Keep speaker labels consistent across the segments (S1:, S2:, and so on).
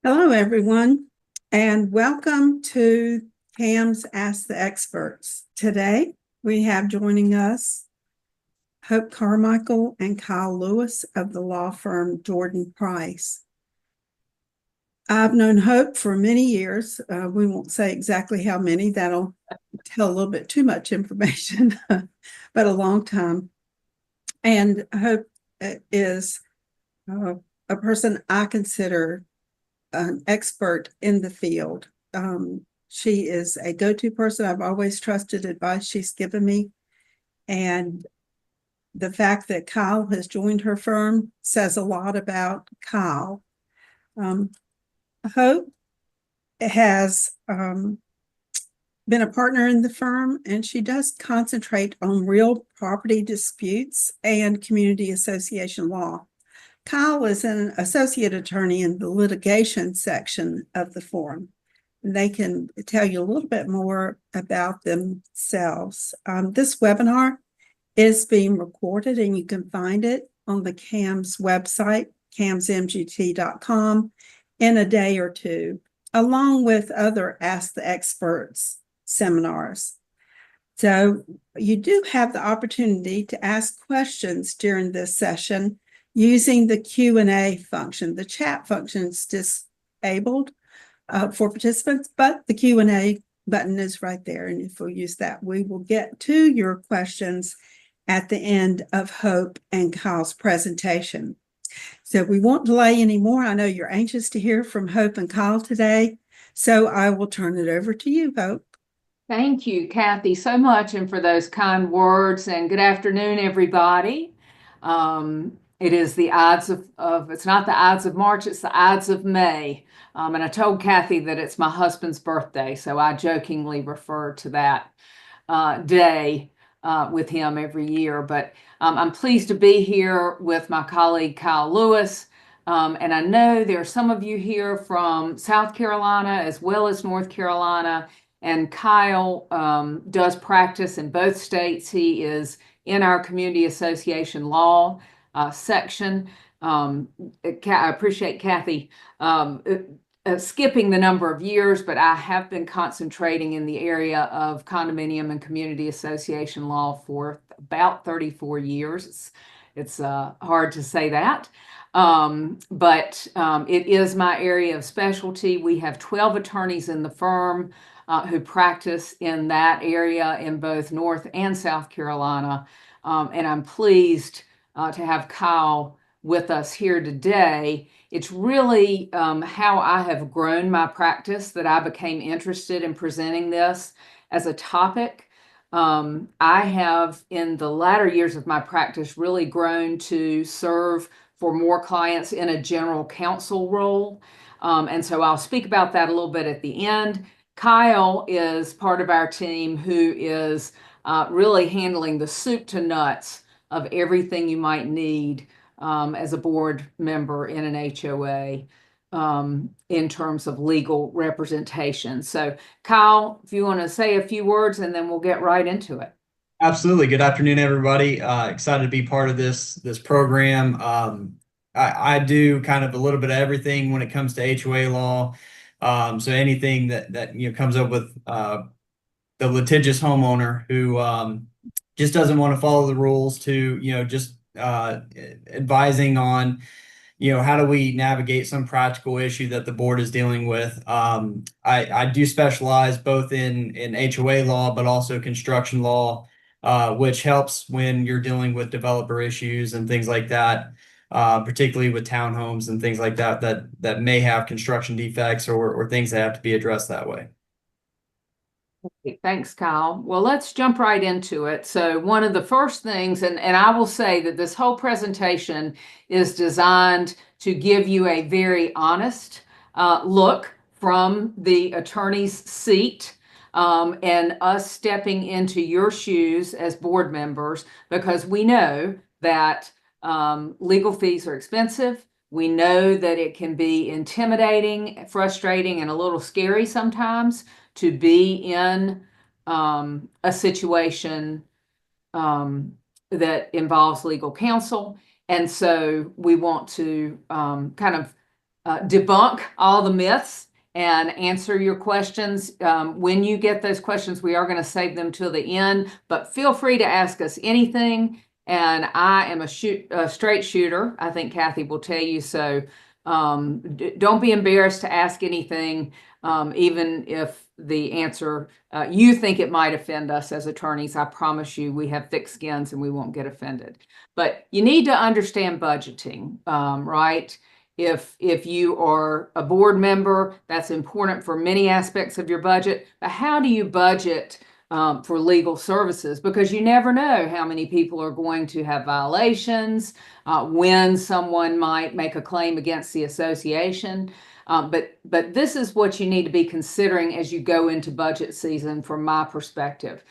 S1: Hello, everyone, and welcome to CAMS Ask the Experts. Today, we have joining us Hope Carmichael and Kyle Lewis of the law firm Jordan Price. I've known Hope for many years. We won't say exactly how many. That'll tell a little bit too much information, but a long time. And Hope is a person I consider an expert in the field. She is a go-to person. I've always trusted advice she's given me. And the fact that Kyle has joined her firm says a lot about Kyle. Hope has been a partner in the firm, and she does concentrate on real property disputes and community association law. Kyle is an associate attorney in the litigation section of the firm. They can tell you a little bit more about themselves. This webinar is being recorded, and you can find it on the CAMS website, camsmgt.com, in a day or two, along with other Ask the Experts seminars. So you do have the opportunity to ask questions during this session using the Q&A function. The chat function is disabled for participants, but the Q&A button is right there. And if we use that, we will get to your questions at the end of Hope and Kyle's presentation. So we won't delay anymore. I know you're anxious to hear from Hope and Kyle today, so I will turn it over to you, Hope.
S2: Thank you, Kathy, so much, and for those kind words. And good afternoon, everybody. It is the Ides of it's not the Ides of March, it's the Ides of May. And I told Kathy that it's my husband's birthday, so I jokingly refer to that day with him every year. But I'm pleased to be here with my colleague Kyle Lewis. And I know there are some of you here from South Carolina as well as North Carolina. And Kyle does practice in both states. He is in our community association law section. I appreciate Kathy skipping the number of years, but I have been concentrating in the area of condominium and community association law for about 34 years. It's hard to say that. But it is my area of specialty. We have 12 attorneys in the firm who practice in that area in both North and South Carolina. And I'm pleased to have Kyle with us here today. It's really how I have grown my practice that I became interested in presenting this as a topic. I have, in the latter years of my practice, really grown to serve for more clients in a general counsel role. And so I'll speak about that a little bit at the end. Kyle is part of our team who is really handling the soup to nuts of everything you might need as a board member in an HOA in terms of legal representation. So Kyle, if you want to say a few words and then we'll get right into it.
S3: Absolutely. Good afternoon, everybody. Excited to be part of this program. I do kind of a little bit of everything when it comes to HOA law. So anything that comes up with the litigious homeowner who just doesn't want to follow the rules, to just advising on how do we navigate some practical issue that the board is dealing with. I do specialize both in HOA law, but also construction law, which helps when you're dealing with developer issues and things like that. Particularly with townhomes and things like that may have construction defects or things that have to be addressed that way.
S2: Okay, thanks, Kyle. Well, let's jump right into it. So one of the first things, and I will say that this whole presentation is designed to give you a very honest look from the attorney's seat and us stepping into your shoes as board members, because we know that legal fees are expensive. We know that it can be intimidating, frustrating, and a little scary sometimes to be in a situation that involves legal counsel. And so we want to kind of debunk all the myths and answer your questions. When you get those questions, we are going to save them till the end, but feel free to ask us anything. And I am a straight shooter. I think Kathy will tell you so. Don't be embarrassed to ask anything, even if the answer you think it might offend us as attorneys. I promise you, we have thick skins and we won't get offended. But you need to understand budgeting, right? If you are a board member, that's important for many aspects of your budget. But how do you budget for legal services? Because you never know how many people are going to have violations, when someone might make a claim against the association. But this is what you need to be considering as you go into budget season from my perspective.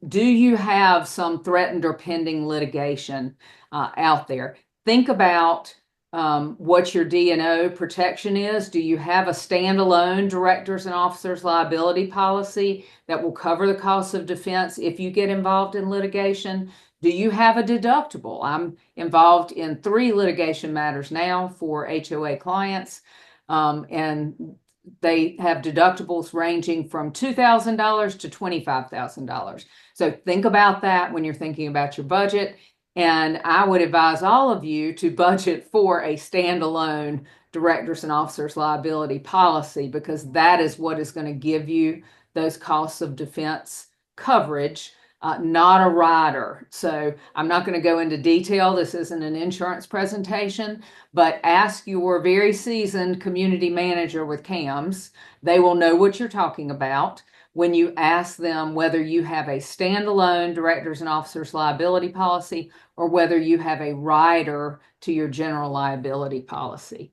S2: Do you have some threatened or pending litigation out there? Think about what your D&O protection is. Do you have a standalone directors and officers liability policy that will cover the costs of defense if you get involved in litigation? Do you have a deductible? I'm involved in 3 litigation matters now for HOA clients, and they have deductibles ranging from $2,000 to $25,000. So think about that when you're thinking about your budget. And I would advise all of you to budget for a standalone directors and officers liability policy, because that is what is going to give you those costs of defense coverage, not a rider. So I'm not going to go into detail. This isn't an insurance presentation, but ask your very seasoned community manager with CAMS. They will know what you're talking about when you ask them whether you have a standalone directors and officers liability policy or whether you have a rider to your general liability policy.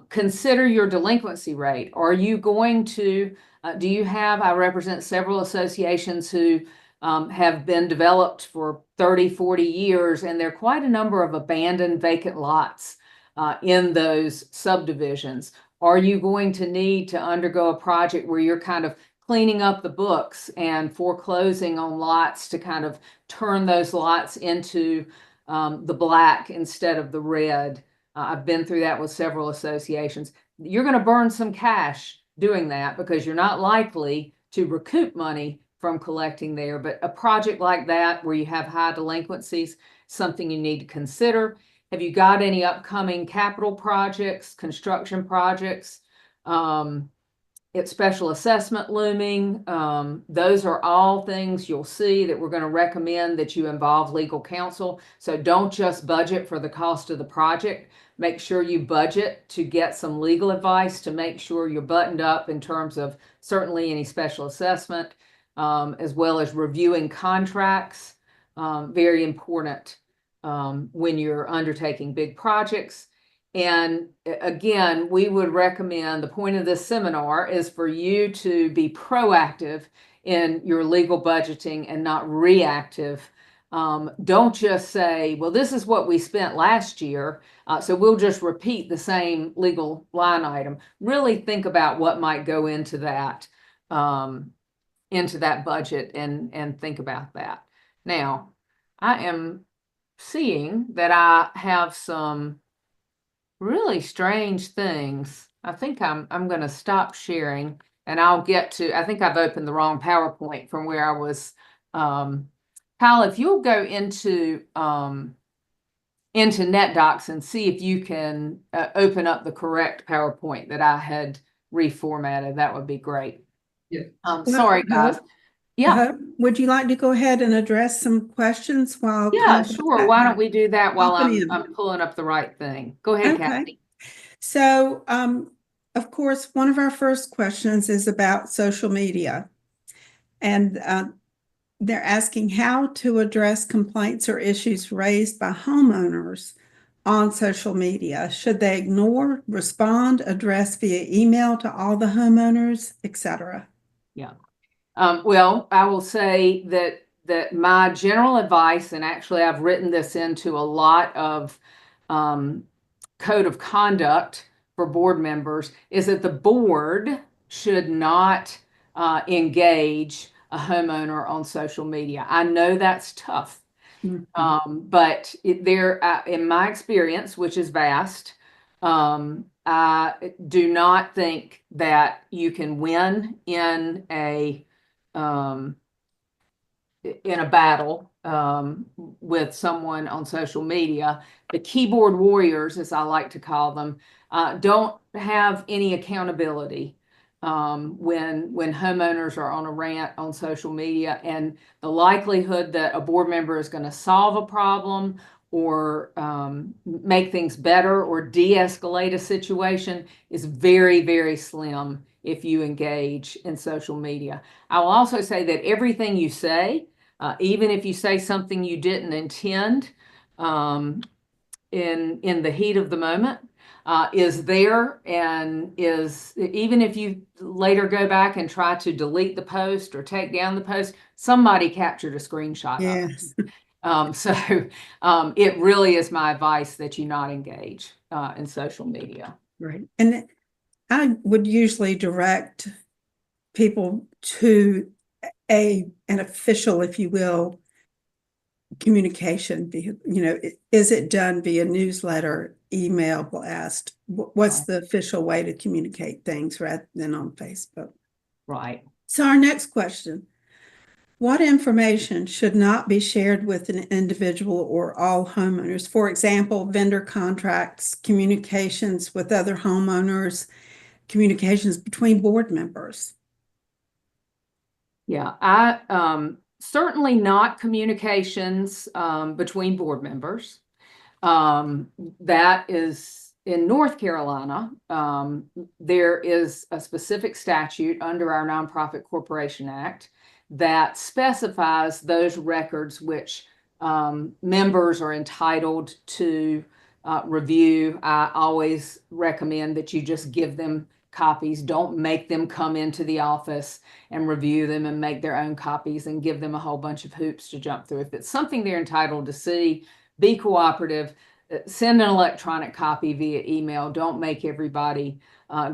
S2: Consider your delinquency rate. Are you going to, do you have, I represent several associations who have been developed for 30, 40 years, and there are quite a number of abandoned vacant lots in those subdivisions. Are you going to need to undergo a project where you're kind of cleaning up the books and foreclosing on lots to kind of turn those lots into the black instead of the red? I've been through that with several associations. You're going to burn some cash doing that because you're not likely to recoup money from collecting there. But a project like that where you have high delinquencies, something you need to consider. Have you got any upcoming capital projects, construction projects? It's special assessment looming. Those are all things you'll see that we're going to recommend that you involve legal counsel. So don't just budget for the cost of the project. Make sure you budget to get some legal advice to make sure you're buttoned up in terms of certainly any special assessment, as well as reviewing contracts. Very important when you're undertaking big projects. And again, we would recommend, the point of this seminar is for you to be proactive in your legal budgeting and not reactive. Don't just say, well, this is what we spent last year, so we'll just repeat the same legal line item. Really think about what might go into that budget and think about that. Now, I am seeing that I have some really strange things. I think I'm going to stop sharing and I'll get to, I think I've opened the wrong PowerPoint from where I was. Kyle, if you'll go into NetDocs and see if you can open up the correct PowerPoint that I had reformatted, that would be great.
S3: Yeah.
S2: Sorry, guys. Yeah.
S1: Would you like to go ahead and address some questions while?
S2: Yeah, sure. Why don't we do that while
S1: Open
S2: I'm pulling up the right thing? Go ahead,
S1: Okay.
S2: Kathy.
S1: So, of course, one of our first questions is about social media. And they're asking how to address complaints or issues raised by homeowners on social media. Should they ignore, respond, address via email to all the homeowners, etc.?
S2: Yeah. Well, I will say that my general advice, and actually I've written this into a lot of code of conduct for board members, is that the board should not engage a homeowner on social media. I know that's tough, but in my experience, which is vast, I do not think that you can win in a battle with someone on social media. The keyboard warriors, as I like to call them, don't have any accountability when homeowners are on a rant on social media, and the likelihood that a board member is going to solve a problem or make things better or de-escalate a situation is very, very slim if you engage in social media. I will also say that everything you say, even if you say something you didn't intend in the heat of the moment, is there, and is, even if you later go back and try to delete the post or take down the post, somebody captured a screenshot of it.
S1: Yes.
S2: So it really is my advice that you not engage in social media.
S1: Right. And I would usually direct people to an official, if you will, communication. Is it done via newsletter, email blast? What's
S2: Right.
S1: the official way to communicate things rather than on Facebook?
S2: Right.
S1: So our next question: what information should not be shared with an individual or all homeowners? For example, vendor contracts, communications with other homeowners, communications between board members.
S2: Yeah, I certainly not communications between board members. That is in North Carolina. There is a specific statute under our Nonprofit Corporation Act that specifies those records which members are entitled to review. I always recommend that you just give them copies. Don't make them come into the office and review them and make their own copies and give them a whole bunch of hoops to jump through. If it's something they're entitled to see, be cooperative. Send an electronic copy via email. Don't make everybody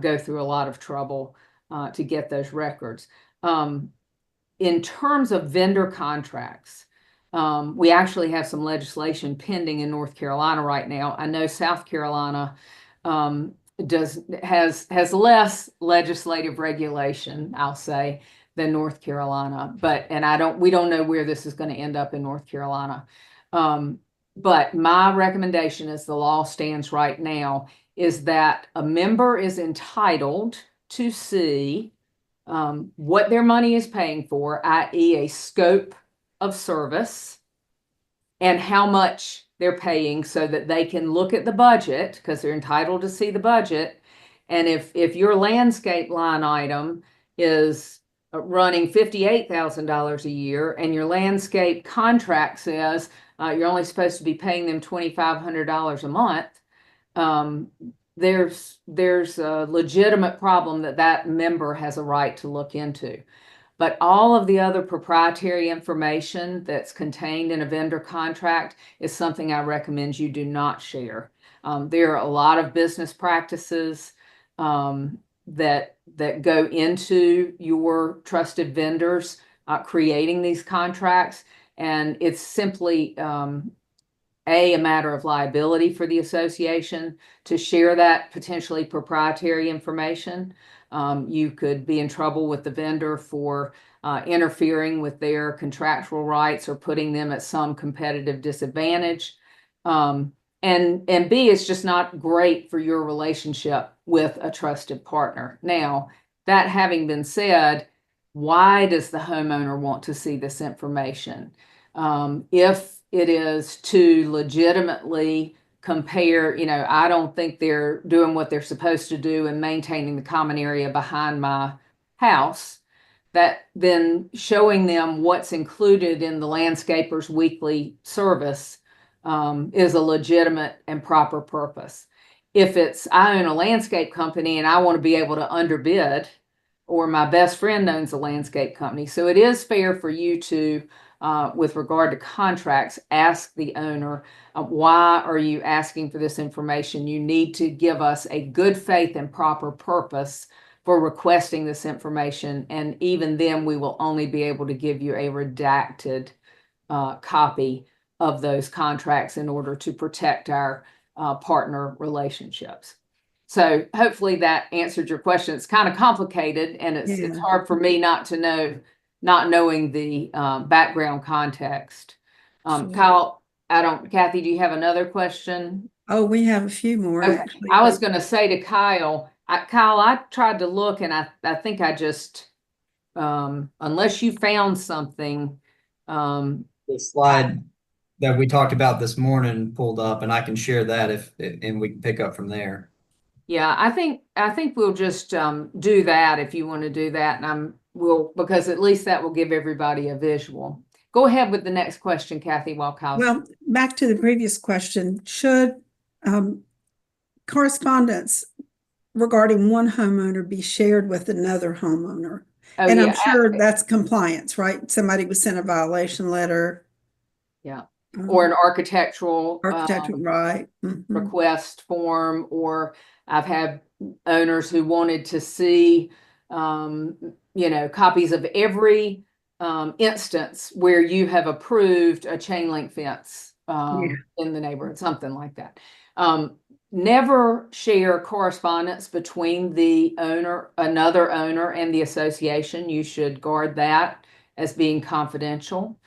S2: go through a lot of trouble to get those records. In terms of vendor contracts, we actually have some legislation pending in North Carolina right now. I know South Carolina has less legislative regulation, I'll say, than North Carolina. We don't know where this is going to end up in North Carolina. But my recommendation, as the law stands right now, is that a member is entitled to see what their money is paying for, i.e. a scope of service, and how much they're paying, so that they can look at the budget, because they're entitled to see the budget. And if your landscape line item is running $58,000 a year and your landscape contract says you're only supposed to be paying them $2,500 a month, there's a legitimate problem that member has a right to look into. But all of the other proprietary information that's contained in a vendor contract is something I recommend you do not share. There are a lot of business practices that go into your trusted vendors creating these contracts, and it's simply a matter of liability for the association to share that potentially proprietary information. You could be in trouble with the vendor for interfering with their contractual rights or putting them at some competitive disadvantage. And B, it's just not great for your relationship with a trusted partner. Now, that having been said, why does the homeowner want to see this information? If it is to legitimately compare, I don't think they're doing what they're supposed to do and maintaining the common area behind my house, that then showing them what's included in the landscaper's weekly service is a legitimate and proper purpose. If it's, I own a landscape company and I want to be able to underbid, or my best friend owns a landscape company. So it is fair for you to, with regard to contracts, ask the owner, why are you asking for this information? You need to give us a good faith and proper purpose for requesting this information. And even then, we will only be able to give you a redacted copy of those contracts in order to protect our partner relationships. So hopefully that answered your question. It's kind of complicated, and it's
S1: Yeah.
S2: hard for me not knowing the background context.
S1: Sure.
S2: Kyle, Kathy, do you have another question?
S1: Oh, we have a few more
S2: Okay.
S1: actually.
S2: I was going to say to Kyle, I tried to look, and I think I just, unless you found something,
S3: The slide that we talked about this morning pulled up, and I can share that and we can pick up from there.
S2: yeah, I think we'll just do that if you want to do that, and because at least that will give everybody a visual. Go ahead with the next question, Kathy, while Kyle's.
S1: Well, back to the previous question, should correspondence regarding one homeowner be shared with another homeowner?
S2: Oh,
S1: And
S2: yeah,
S1: I'm sure that's compliance, right? Somebody was sent a violation letter.
S2: yeah, or an architectural
S1: right.
S2: request form, or I've had owners who wanted to see, copies of every instance where you have approved a chain link fence in the neighborhood, something like that. Never share correspondence between another owner and the association. You should guard that as being confidential.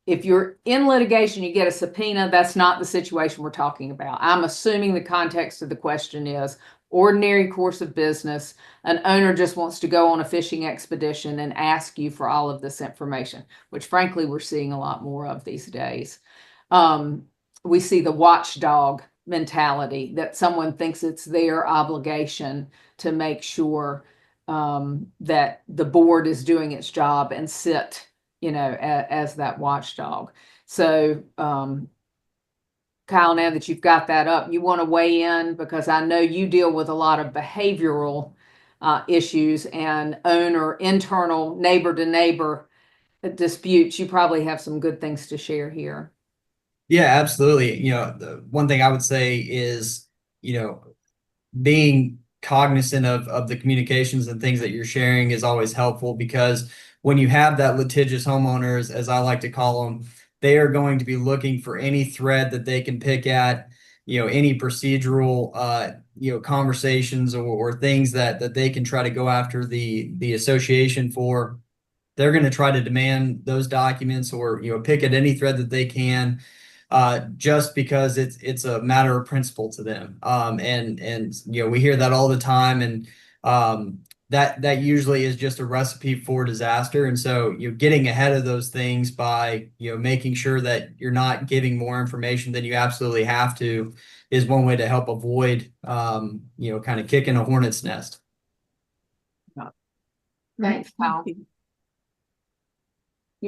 S2: If you're in litigation, you get a subpoena, that's not the situation we're talking about. I'm assuming the context of the question is ordinary course of business. An owner just wants to go on a fishing expedition and ask you for all of this information, which frankly, we're seeing a lot more of these days. We see the watchdog mentality that someone thinks it's their obligation to make sure that the board is doing its job and sit as that watchdog. So, Kyle, now that you've got that up, you want to weigh in, because I know you deal with a lot of behavioral issues and internal neighbor to neighbor disputes. You probably have some good things to share here.
S3: Yeah, absolutely. The one thing I would say is, being cognizant of the communications and things that you're sharing is always helpful, because when you have that litigious homeowners, as I like to call them, they are going to be looking for any thread that they can pick at, any procedural, conversations or things that they can try to go after the association for. They're going to try to demand those documents, or, pick at any thread that they can, just because it's a matter of principle to them. And we hear that all the time, and that usually is just a recipe for disaster. And so you're getting ahead of those things by making sure that you're not giving more information than you absolutely have to is one way to help avoid kind of kicking a hornet's nest.
S2: Thanks, Kyle.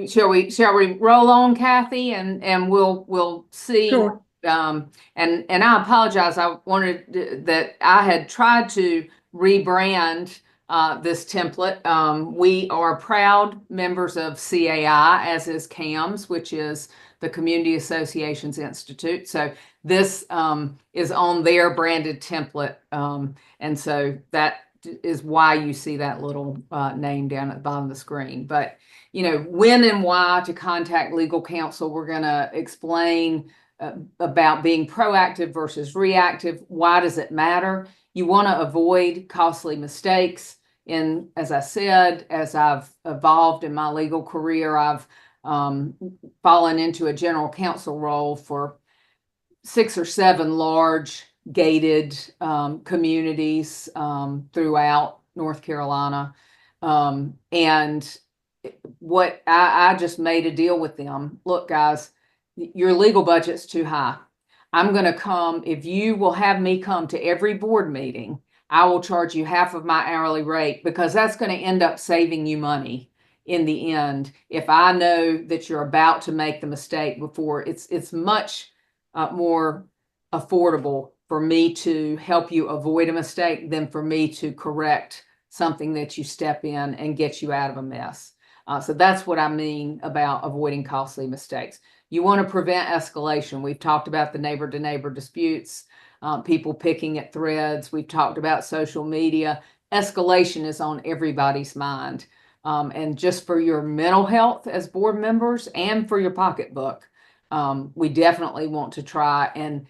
S2: Shall we roll on, Kathy, and we'll see.
S1: Sure.
S2: And I apologize. I wanted that I had tried to rebrand this template. We are proud members of CAI, as is CAMS, which is the Community Associations Institute. So this is on their branded template. And so that is why you see that little name down at the bottom of the screen. But when and why to contact legal counsel, we're going to explain about being proactive versus reactive. Why does it matter? You want to avoid costly mistakes. As I said, as I've evolved in my legal career, I've fallen into a general counsel role for 6 or 7 large gated communities throughout North Carolina. And what I just made a deal with them. Look, guys, your legal budget's too high. I'm going to come, if you will have me come to every board meeting, I will charge you half of my hourly rate, because that's going to end up saving you money in the end. If I know that you're about to make the mistake before, it's much more affordable for me to help you avoid a mistake than for me to correct something that you step in and get you out of a mess. So that's what I mean about avoiding costly mistakes. You want to prevent escalation. We've talked about the neighbor-to-neighbor disputes, people picking at threads. We've talked about social media. Escalation is on everybody's mind. And just for your mental health as board members and for your pocketbook, we definitely want to try and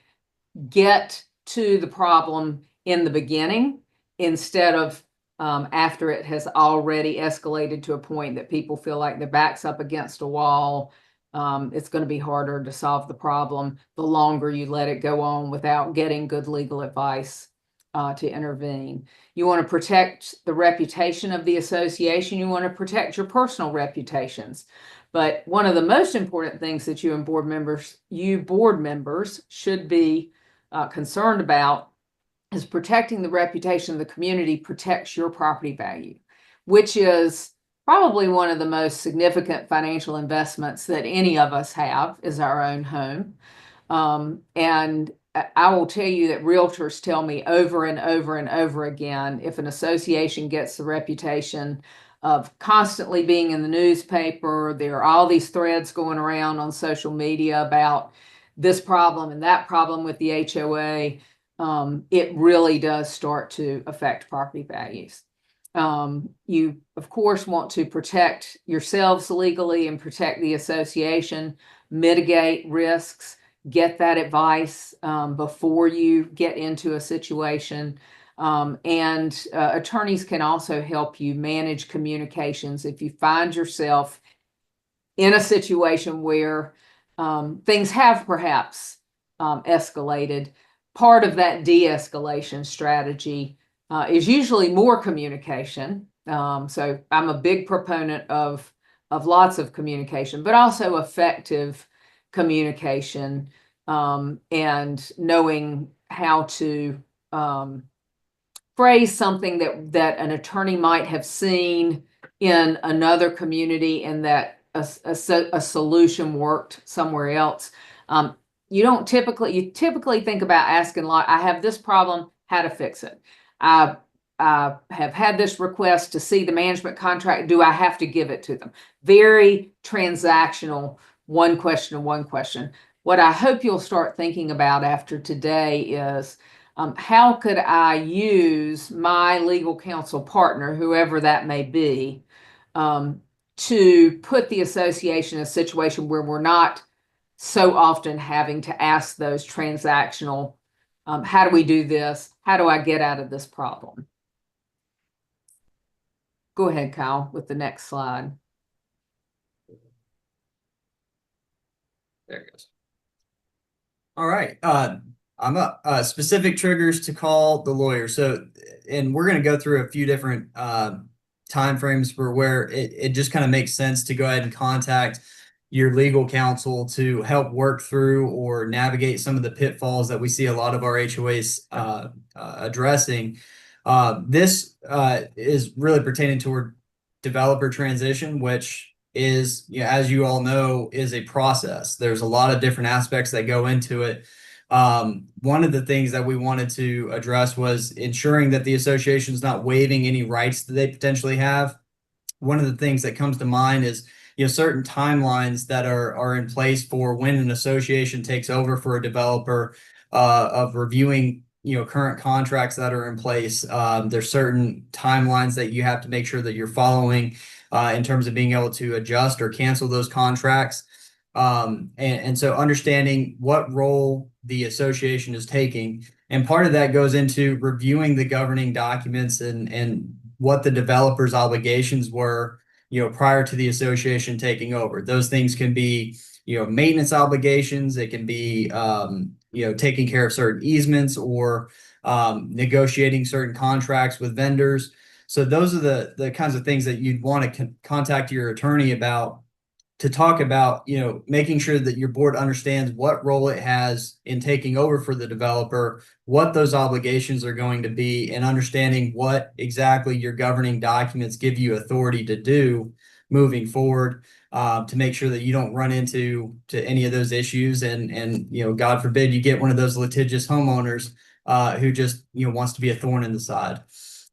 S2: get to the problem in the beginning instead of after it has already escalated to a point that people feel like their back's up against a wall. It's going to be harder to solve the problem the longer you let it go on without getting good legal advice to intervene. You want to protect the reputation of the association. You want to protect your personal reputations. But one of the most important things that you board members should be concerned about is protecting the reputation of the community protects your property value, which is probably one of the most significant financial investments that any of us have is our own home. And I will tell you that realtors tell me over and over and over again, if an association gets the reputation of constantly being in the newspaper, there are all these threads going around on social media about this problem and that problem with the HOA, it really does start to affect property values. You, of course, want to protect yourselves legally and protect the association, mitigate risks, get that advice before you get into a situation. And attorneys can also help you manage communications if you find yourself in a situation where things have perhaps escalated. Part of that de-escalation strategy is usually more communication. So I'm a big proponent of lots of communication, but also effective communication and knowing how to phrase something that an attorney might have seen in another community and that a solution worked somewhere else. You typically think about asking, like, I have this problem, how to fix it. I have had this request to see the management contract. Do I have to give it to them? Very transactional, one question. What I hope you'll start thinking about after today is how could I use my legal counsel partner, whoever that may be, to put the association in a situation where we're not so often having to ask those transactional, how do we do this? How do I get out of this problem? Go ahead, Kyle, with the next slide.
S3: There it goes. All right. I'm up. Specific triggers to call the lawyer. So, and we're going to go through a few different time frames for where it just kind of makes sense to go ahead and contact your legal counsel to help work through or navigate some of the pitfalls that we see a lot of our HOAs addressing. This is really pertaining toward developer transition, which is, as you all know, is a process. There's a lot of different aspects that go into it. One of the things that we wanted to address was ensuring that the association is not waiving any rights that they potentially have. One of the things that comes to mind is, certain timelines that are in place for when an association takes over for a developer, of reviewing, current contracts that are in place. There's certain timelines that you have to make sure that you're following, in terms of being able to adjust or cancel those contracts. And so understanding what role the association is taking, and part of that goes into reviewing the governing documents and what the developer's obligations were, prior to the association taking over. Those things can be, maintenance obligations. It can be, taking care of certain easements or negotiating certain contracts with vendors. So those are the kinds of things that you'd want to contact your attorney about, to talk about, making sure that your board understands what role it has in taking over for the developer, what those obligations are going to be, and understanding what exactly your governing documents give you authority to do moving forward, to make sure that you don't run into any of those issues. And God forbid you get one of those litigious homeowners who just, wants to be a thorn in the side.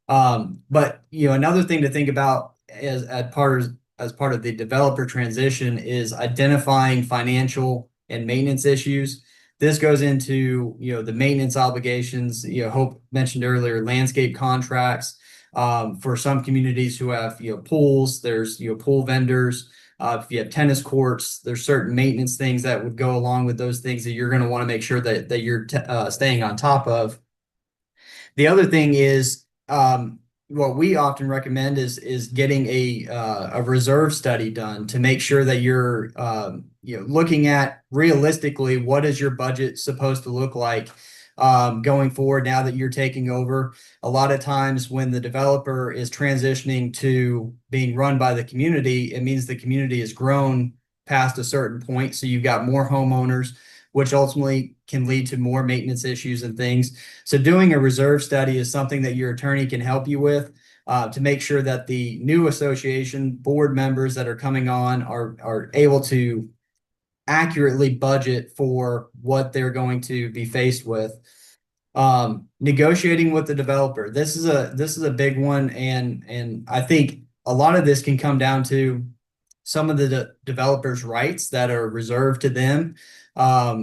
S3: But, another thing to think about as part of the developer transition is identifying financial and maintenance issues. This goes into, the maintenance obligations. Hope mentioned earlier, landscape contracts. For some communities who have, pools, there's, pool vendors. If you have tennis courts, there's certain maintenance things that would go along with those things that you're going to want to make sure that you're staying on top of. The other thing is, what we often recommend is getting a reserve study done to make sure that you're looking at realistically what is your budget supposed to look like going forward now that you're taking over. A lot of times when the developer is transitioning to being run by the community, it means the community has grown past a certain point. So you've got more homeowners, which ultimately can lead to more maintenance issues and things. So doing a reserve study is something that your attorney can help you with to make sure that the new association board members that are coming on are able to accurately budget for what they're going to be faced with. Negotiating with the developer. This is a big one, and I think a lot of this can come down to some of the developers' rights that are reserved to them,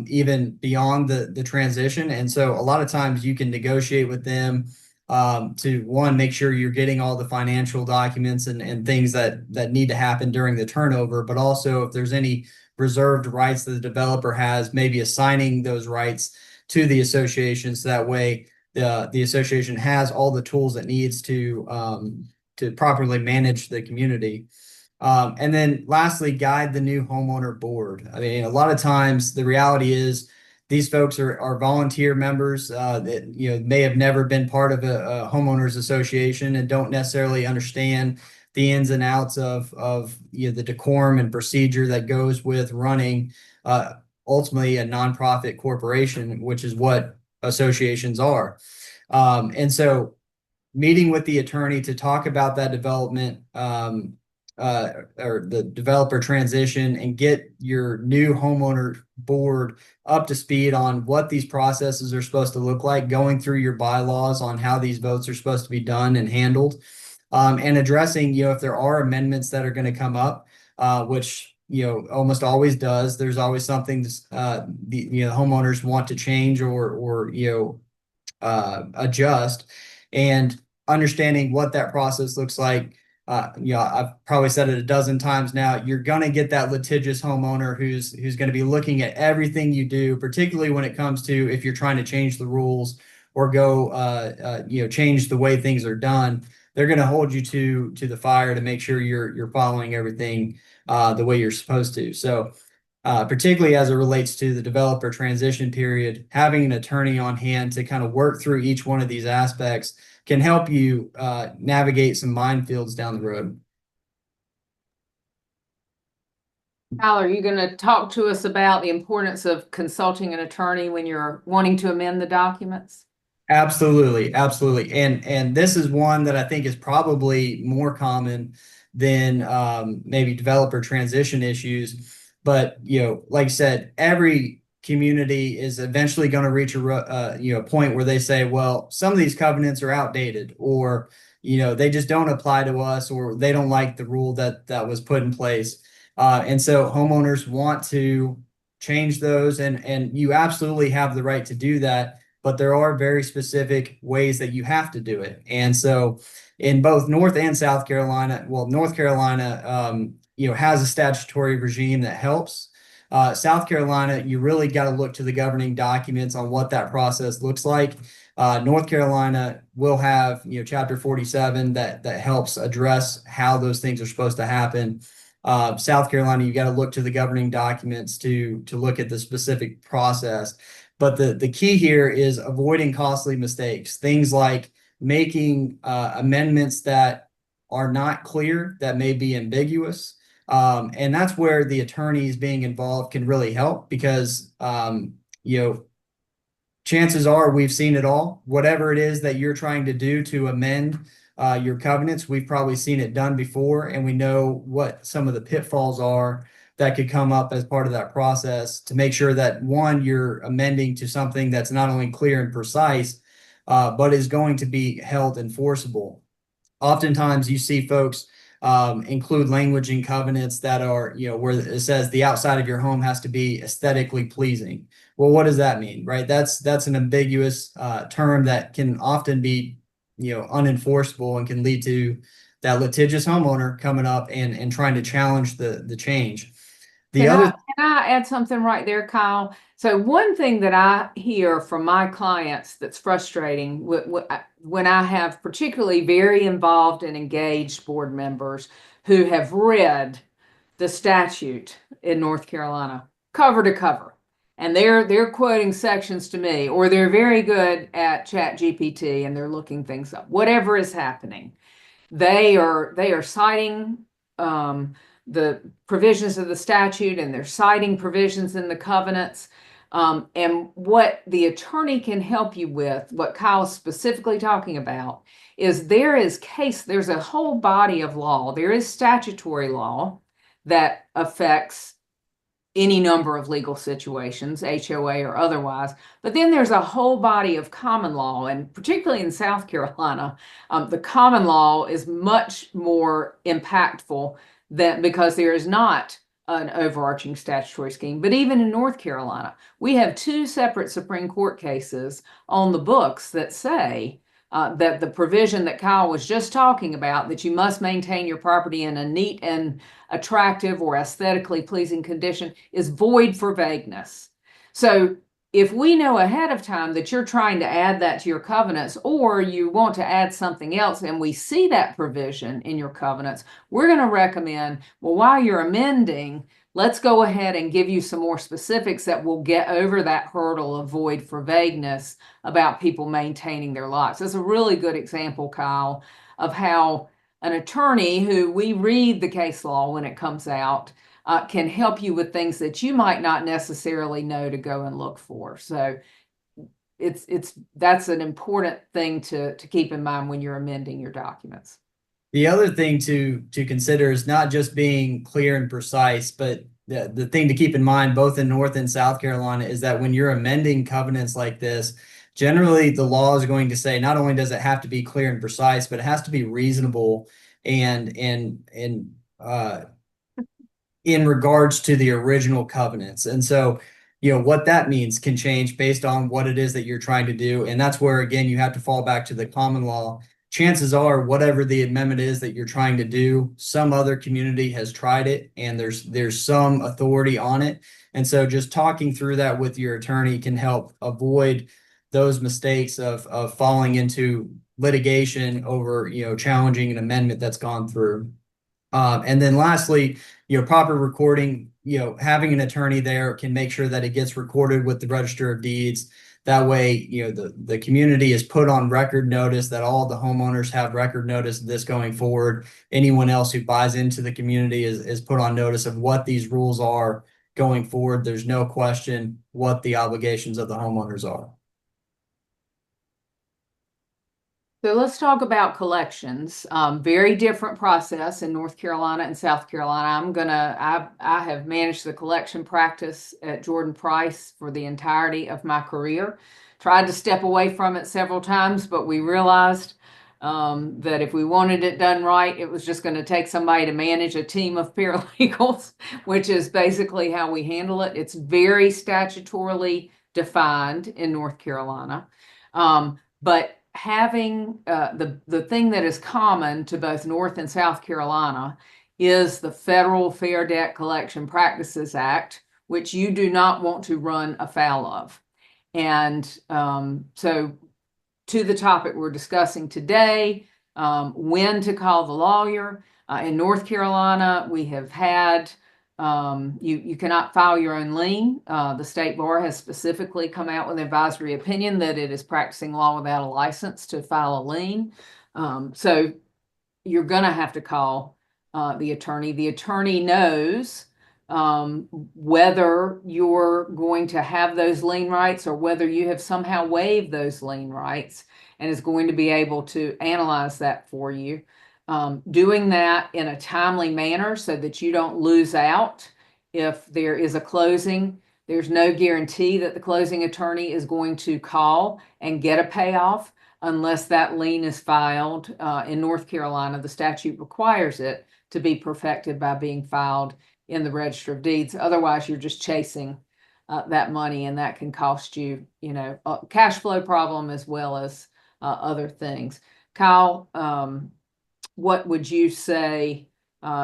S3: even beyond the transition. And so a lot of times you can negotiate with them to, one, make sure you're getting all the financial documents and things that need to happen during the turnover, but also if there's any reserved rights that the developer has, maybe assigning those rights to the association, so that way the association has all the tools it needs to properly manage the community. And then lastly, guide the new homeowner board. I mean, a lot of times the reality is these folks are volunteer members that may have never been part of a homeowners association and don't necessarily understand the ins and outs of the decorum and procedure that goes with running ultimately a nonprofit corporation, which is what associations are. And so meeting with the attorney to talk about that development or the developer transition and get your new homeowner board up to speed on what these processes are supposed to look like, going through your bylaws on how these votes are supposed to be done and handled, and addressing, if there are amendments that are going to come up, which, almost always does. There's always something the homeowners want to change or adjust, and understanding what that process looks like. I've probably said it a dozen times now, you're going to get that litigious homeowner who's going to be looking at everything you do, particularly when it comes to if you're trying to change the rules or go, change the way things are done. They're going to hold you to the fire to make sure you're following everything the way you're supposed to. So particularly as it relates to the developer transition period, having an attorney on hand to kind of work through each one of these aspects can help you navigate some minefields down the road.
S2: Tyler, are you going to talk to us about the importance of consulting an attorney when you're wanting to amend the documents?
S3: Absolutely. And this is one that I think is probably more common than maybe developer transition issues. But, like I said, every community is eventually going to reach a point where they say, well, some of these covenants are outdated, or they just don't apply to us, or they don't like the rule that was put in place, and so homeowners want to change those, and you absolutely have the right to do that, but there are very specific ways that you have to do it. And so in both North and South Carolina, well, North Carolina has a statutory regime that helps. South Carolina, you really got to look to the governing documents on what that process looks like. North Carolina will have, Chapter 47 that helps address how those things are supposed to happen. South Carolina, you got to look to the governing documents to look at the specific process. But the key here is avoiding costly mistakes, things like making amendments that are not clear, that may be ambiguous. And that's where the attorneys being involved can really help, because, chances are we've seen it all. Whatever it is that you're trying to do to amend your covenants, we've probably seen it done before, and we know what some of the pitfalls are that could come up as part of that process, to make sure that, one, you're amending to something that's not only clear and precise, but is going to be held enforceable. Oftentimes you see folks include language in covenants that are, where it says the outside of your home has to be aesthetically pleasing. Well, what does that mean, right? That's an ambiguous term that can often be, unenforceable, and can lead to that litigious homeowner coming up and trying to challenge the change.
S2: Can I add something right there, Kyle? So one thing that I hear from my clients that's frustrating when I have particularly very involved and engaged board members who have read the statute in North Carolina cover to cover, and they're quoting sections to me, or they're very good at Chat GPT and they're looking things up. Whatever is happening, they are citing the provisions of the statute, and they're citing provisions in the covenants. And what the attorney can help you with, what Kyle's specifically talking about, is there's a whole body of law. There is statutory law that affects any number of legal situations, HOA or otherwise. But then there's a whole body of common law, and particularly in South Carolina, the common law is much more impactful because there is not an overarching statutory scheme. But even in North Carolina, we have two separate Supreme Court cases on the books that say that the provision that Kyle was just talking about, that you must maintain your property in a neat and attractive or aesthetically pleasing condition, is void for vagueness. So if we know ahead of time that you're trying to add that to your covenants, or you want to add something else, and we see that provision in your covenants, we're going to recommend, well, while you're amending, let's go ahead and give you some more specifics that will get over that hurdle of void for vagueness about people maintaining their lots. That's a really good example, Kyle, of how an attorney who we read the case law when it comes out can help you with things that you might not necessarily know to go and look for. So that's an important thing to keep in mind when you're amending your documents.
S3: The other thing to consider is not just being clear and precise, but the thing to keep in mind, both in North and South Carolina, is that when you're amending covenants like this, generally the law is going to say not only does it have to be clear and precise, but it has to be reasonable and in regards to the original covenants. And so, what that means can change based on what it is that you're trying to do. And that's where, again, you have to fall back to the common law. Chances are, whatever the amendment is that you're trying to do, some other community has tried it and there's some authority on it. And so just talking through that with your attorney can help avoid those mistakes of falling into litigation over, challenging an amendment that's gone through. And then lastly, proper recording, having an attorney there can make sure that it gets recorded with the Register of Deeds. That way, the community is put on record notice, that all the homeowners have record notice of this going forward. Anyone else who buys into the community is put on notice of what these rules are going forward. There's no question what the obligations of the homeowners are.
S2: So let's talk about collections. Very different process in North Carolina and South Carolina. I have managed the collection practice at Jordan Price for the entirety of my career. Tried to step away from it several times, but we realized that if we wanted it done right, it was just going to take somebody to manage a team of paralegals, which is basically how we handle it. It's very statutorily defined in North Carolina. But having the thing that is common to both North and South Carolina is the Federal Fair Debt Collection Practices Act, which you do not want to run afoul of. And so to the topic we're discussing today, when to call the lawyer. In North Carolina, we have had you cannot file your own lien. The state bar has specifically come out with an advisory opinion that it is practicing law without a license to file a lien. So you're going to have to call the attorney. The attorney knows whether you're going to have those lien rights or whether you have somehow waived those lien rights, and is going to be able to analyze that for you. Doing that in a timely manner so that you don't lose out if there is a closing. There's no guarantee that the closing attorney is going to call and get a payoff unless that lien is filed. In North Carolina, the statute requires it to be perfected by being filed in the Register of Deeds. Otherwise, you're just chasing that money, and that can cost you, a cash flow problem as well as other things. Kyle, what would you say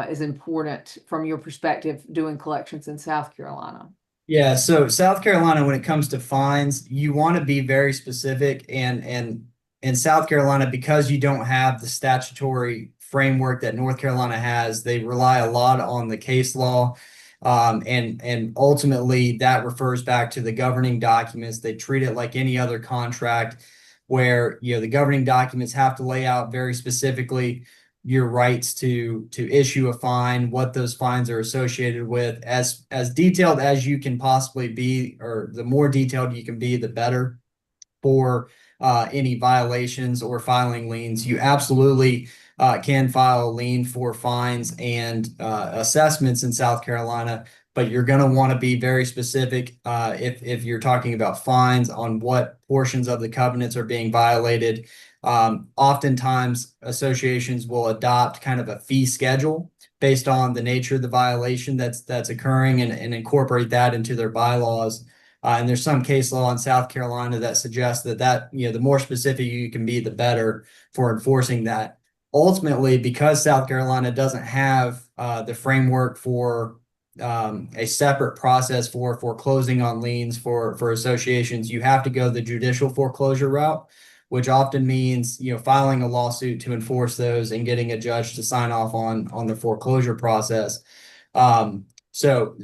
S2: is important from your perspective doing collections in South Carolina?
S3: Yeah, so South Carolina, when it comes to fines, you want to be very specific, and in South Carolina, because you don't have the statutory framework that North Carolina has, they rely a lot on the case law. And ultimately that refers back to the governing documents. They treat it like any other contract where, the governing documents have to lay out very specifically your rights to issue a fine, what those fines are associated with, as detailed as you can possibly be, or the more detailed you can be, the better for any violations or filing liens. You absolutely can file a lien for fines and assessments in South Carolina, but you're going to want to be very specific if you're talking about fines on what portions of the covenants are being violated. Oftentimes associations will adopt kind of a fee schedule based on the nature of the violation that's occurring, and incorporate that into their bylaws. And there's some case law in South Carolina that suggests that the more specific you can be, the better for enforcing that. Ultimately, because South Carolina doesn't have the framework for a separate process for foreclosing on liens for associations, you have to go the judicial foreclosure route, which often means filing a lawsuit to enforce those and getting a judge to sign off on the foreclosure process. So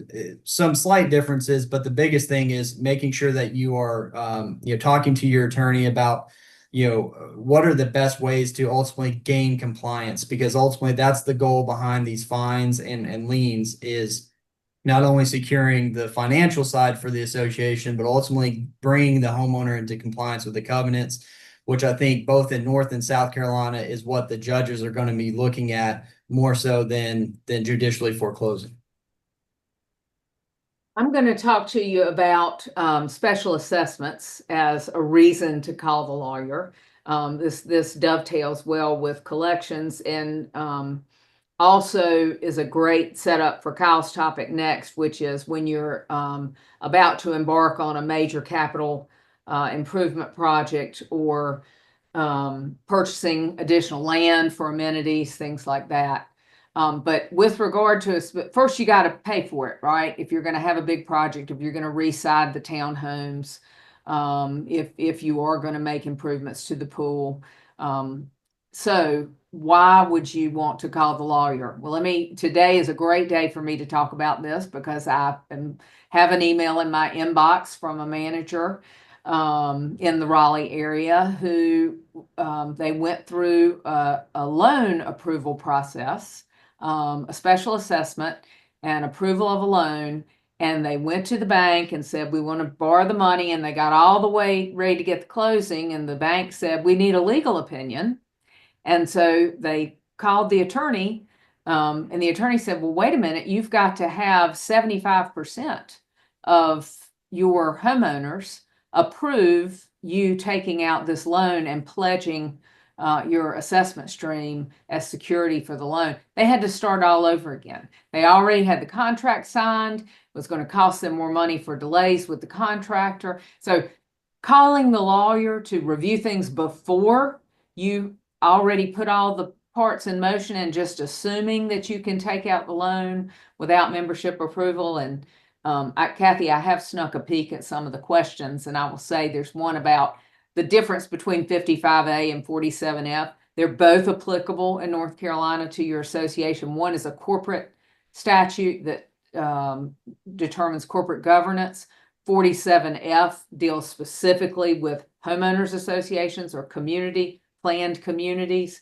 S3: some slight differences, but the biggest thing is making sure that you are talking to your attorney about what are the best ways to ultimately gain compliance, because ultimately that's the goal behind these fines and liens, is not only securing the financial side for the association, but ultimately bringing the homeowner into compliance with the covenants, which I think both in North and South Carolina is what the judges are going to be looking at more so than judicially foreclosing.
S2: I'm going to talk to you about special assessments as a reason to call the lawyer. This dovetails well with collections, and also is a great setup for Kyle's topic next, which is when you're about to embark on a major capital improvement project, or purchasing additional land for amenities, things like that. But with regard to first, you got to pay for it, right? If you're going to have a big project, if you're going to reside the townhomes, if you are going to make improvements to the pool. So why would you want to call the lawyer? Well, today is a great day for me to talk about this, because I have an email in my inbox from a manager in the Raleigh area who they went through a loan approval process, a special assessment and approval of a loan. And they went to the bank and said, we want to borrow the money. And they got all the way ready to get the closing. And the bank said, we need a legal opinion. And so they called the attorney, and the attorney said, well, wait a minute, you've got to have 75% of your homeowners approve you taking out this loan and pledging your assessment stream as security for the loan. They had to start all over again. They already had the contract signed. It was going to cost them more money for delays with the contractor. So calling the lawyer to review things before you already put all the parts in motion, and just assuming that you can take out the loan without membership approval. And Kathy, I have snuck a peek at some of the questions, and I will say there's one about the difference between 55A and 47F. They're both applicable in North Carolina to your association. One is a corporate statute that determines corporate governance. 47F deals specifically with homeowners associations or planned communities.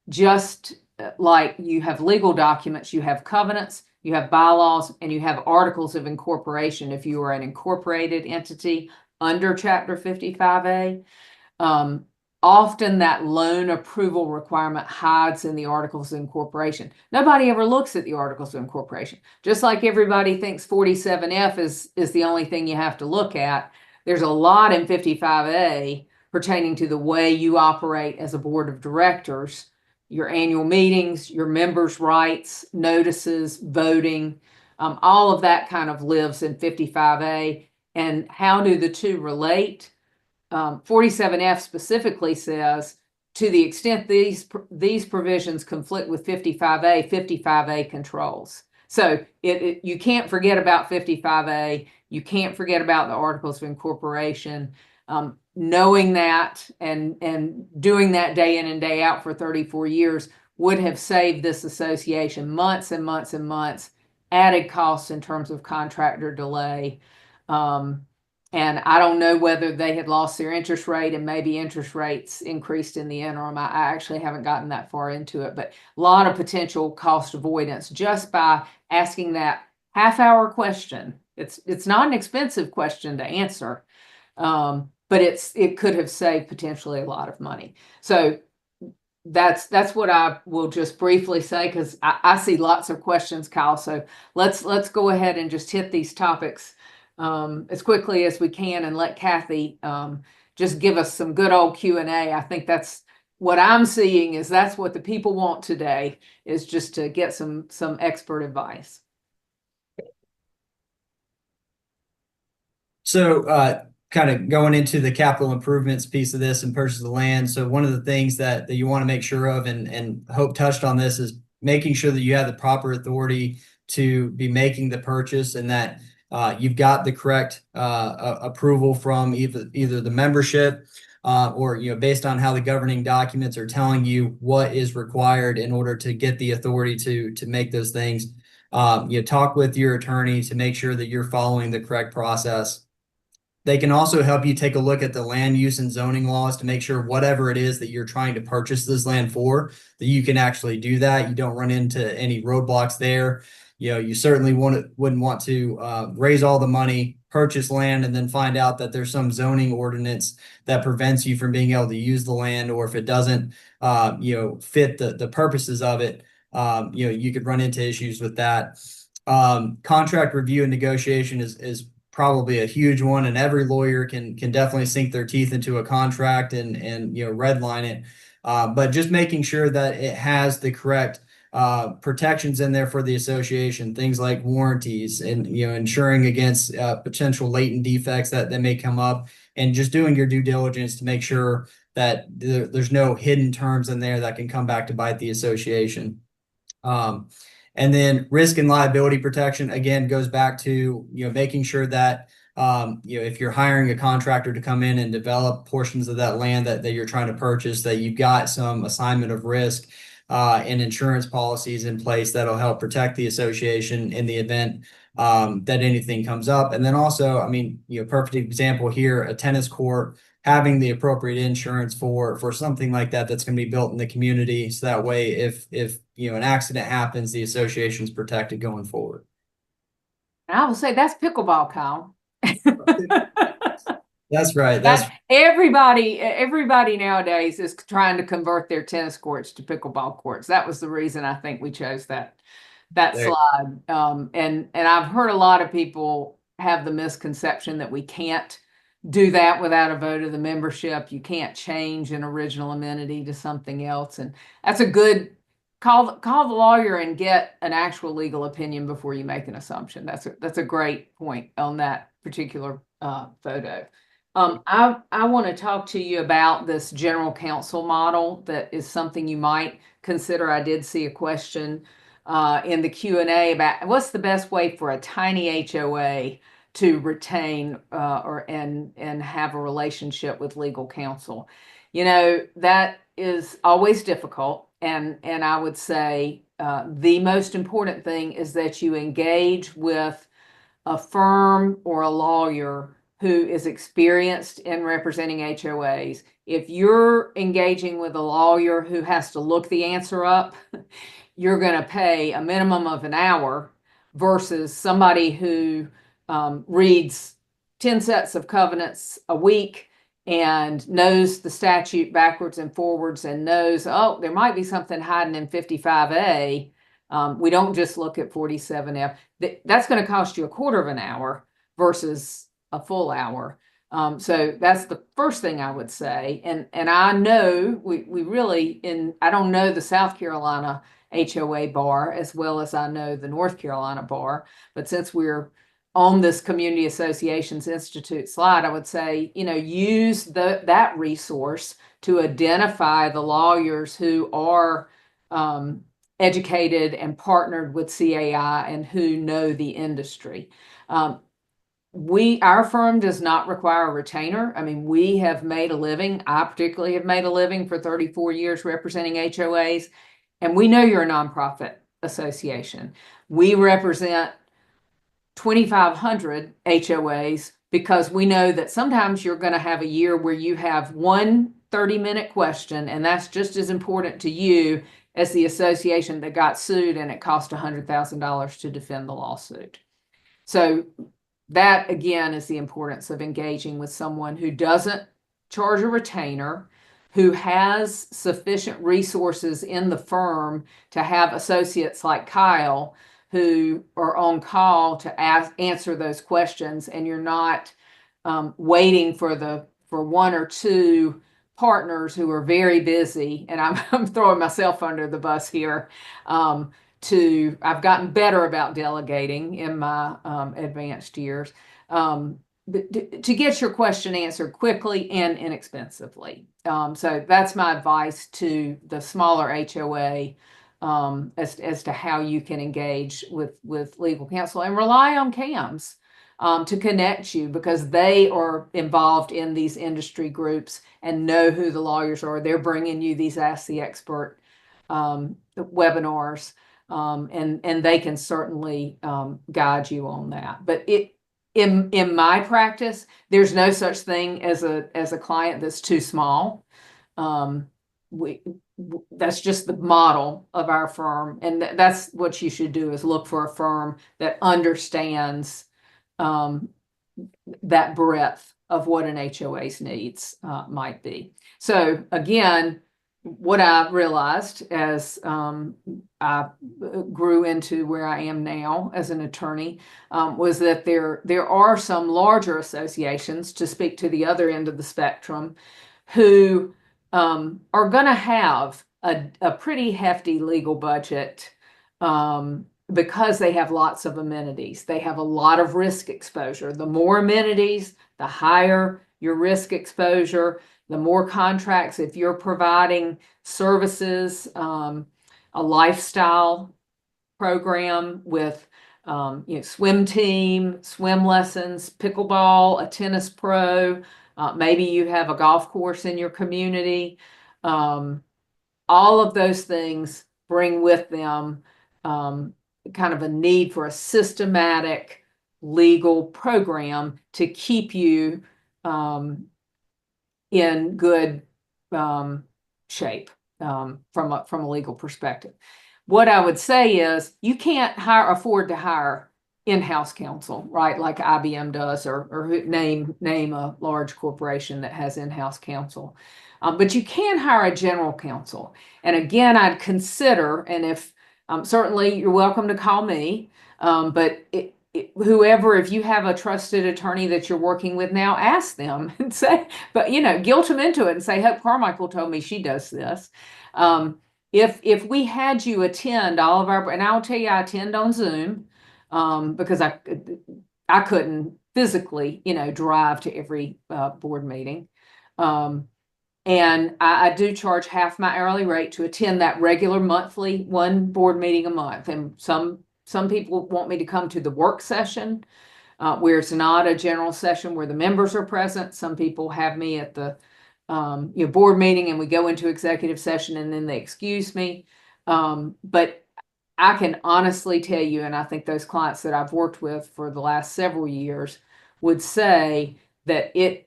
S2: Just like you have legal documents, you have covenants, you have bylaws, and you have articles of incorporation if you are an incorporated entity under Chapter 55A. Often that loan approval requirement hides in the articles of incorporation. Nobody ever looks at the articles of incorporation. Just like everybody thinks 47F is the only thing you have to look at, there's a lot in 55A pertaining to the way you operate as a board of directors, your annual meetings, your members' rights, notices, voting, all of that kind of lives in 55A. And how do the two relate? 47F specifically says to the extent these provisions conflict with 55A, 55A controls. So you can't forget about 55A. You can't forget about the Articles of Incorporation. Knowing that and doing that day in and day out for 34 years would have saved this association months and months and months, added costs in terms of contractor delay. And I don't know whether they had lost their interest rate and maybe interest rates increased in the interim. I actually haven't gotten that far into it, but a lot of potential cost avoidance just by asking that half-hour question. It's not an expensive question to answer, but it could have saved potentially a lot of money. So that's what I will just briefly say, because I see lots of questions, Kyle. So let's go ahead and just hit these topics as quickly as we can and let Kathy just give us some good old Q&A. I think that's what I'm seeing, is that's what the people want today, is just to get some expert advice.
S3: So kind of going into the capital improvements piece of this and purchase of land. So one of the things that you want to make sure of, and Hope touched on this, is making sure that you have the proper authority to be making the purchase, and that you've got the correct approval from either the membership or, based on how the governing documents are telling you what is required in order to get the authority to make those things. Talk with your attorney to make sure that you're following the correct process. They can also help you take a look at the land use and zoning laws to make sure whatever it is that you're trying to purchase this land for, that you can actually do that. You don't run into any roadblocks there. You certainly wouldn't want to raise all the money, purchase land, and then find out that there's some zoning ordinance that prevents you from being able to use the land, or if it doesn't, fit the purposes of it, you could run into issues with that. Contract review and negotiation is probably a huge one, and every lawyer can definitely sink their teeth into a contract and redline it. But just making sure that it has the correct protections in there for the association, things like warranties and ensuring against potential latent defects that may come up, and just doing your due diligence to make sure that there's no hidden terms in there that can come back to bite the association. And then risk and liability protection, again, goes back to making sure that if you're hiring a contractor to come in and develop portions of that land that you're trying to purchase, that you've got some assignment of risk and insurance policies in place that'll help protect the association in the event that anything comes up. And then also, perfect example here, a tennis court, having the appropriate insurance for something like that's going to be built in the community, so that way if an accident happens, the association's protected going forward.
S2: And I will say that's pickleball, Kyle.
S3: That's right.
S2: Everybody nowadays is trying to convert their tennis courts to pickleball courts. That was the reason I think we chose that slide. And I've heard a lot of people have the misconception that we can't do that without a vote of the membership. You can't change an original amenity to something else. And that's a good call the lawyer and get an actual legal opinion before you make an assumption. That's a great point on that particular photo. I want to talk to you about this general counsel model. That is something you might consider. I did see a question in the Q&A about what's the best way for a tiny HOA to retain and have a relationship with legal counsel. That is always difficult. And I would say the most important thing is that you engage with a firm or a lawyer who is experienced in representing HOAs. If you're engaging with a lawyer who has to look the answer up, you're going to pay a minimum of an hour versus somebody who reads 10 sets of covenants a week and knows the statute backwards and forwards and knows, oh, there might be something hiding in 55A. We don't just look at 47F. That's going to cost you a quarter of an hour versus a full hour. So that's the first thing I would say. And I know we really, I don't know the South Carolina HOA bar as well as I know the North Carolina bar, but since we're on this Community Associations Institute slide, I would say, use that resource to identify the lawyers who are educated and partnered with CAI and who know the industry. Our firm does not require a retainer. I mean, we have made a living. I particularly have made a living for 34 years representing HOAs, and we know you're a nonprofit association. We represent 2,500 HOAs because we know that sometimes you're going to have a year where you have one 30-minute question, and that's just as important to you as the association that got sued and it cost $100,000 to defend the lawsuit. So that, again, is the importance of engaging with someone who doesn't charge a retainer, who has sufficient resources in the firm to have associates like Kyle who are on call to answer those questions, and you're not waiting for one or two partners who are very busy. And I'm throwing myself under the bus here. I've gotten better about delegating in my advanced years, to get your question answered quickly and inexpensively. So that's my advice to the smaller HOA as to how you can engage with legal counsel, and rely on CAMS to connect you, because they are involved in these industry groups and know who the lawyers are. They're bringing you these Ask the Expert webinars. And they can certainly guide you on that. But in my practice, there's no such thing as a client that's too small. That's just the model of our firm, and that's what you should do, is look for a firm that understands that breadth of what an HOA's needs might be. So again, what I realized as I grew into where I am now as an attorney was that there are some larger associations, to speak to the other end of the spectrum, who are going to have a pretty hefty legal budget because they have lots of amenities. They have a lot of risk exposure. The more amenities, the higher your risk exposure. The more contracts, if you're providing services, a lifestyle program with swim team, swim lessons, pickleball, a tennis pro, maybe you have a golf course in your community. All of those things bring with them kind of a need for a systematic legal program to keep you in good shape from a legal perspective. What I would say is you can't afford to hire in-house counsel, right? Like IBM does, or name a large corporation that has in-house counsel. But you can hire a general counsel. And again, I'd consider, and if certainly you're welcome to call me, but whoever, if you have a trusted attorney that you're working with now, ask them and say, but guilt them into it and say, Hope Carmichael told me she does this. If we had you attend all of our, and I'll tell you, I attend on Zoom because I couldn't physically, drive to every board meeting. And I do charge half my hourly rate to attend that regular monthly one board meeting a month. And some people want me to come to the work session where it's not a general session where the members are present. Some people have me at the board meeting and we go into executive session and then they excuse me. But I can honestly tell you, and I think those clients that I've worked with for the last several years would say that it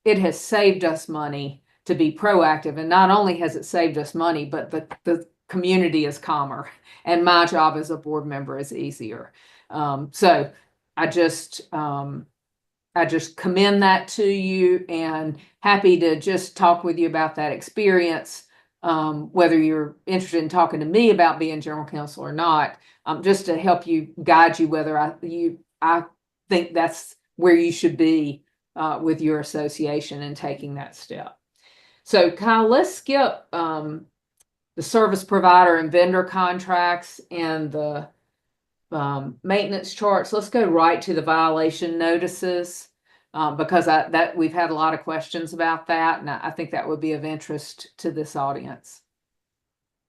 S2: has saved us money to be proactive. And not only has it saved us money, but the community is calmer and my job as a board member is easier. So I just commend that to you, and happy to just talk with you about that experience, whether you're interested in talking to me about being general counsel or not, just to help you, guide you whether I think that's where you should be with your association and taking that step. So Kyle, let's skip the service provider and vendor contracts and the maintenance charts. Let's go right to the violation notices, because we've had a lot of questions about that, and I think that would be of interest to this audience.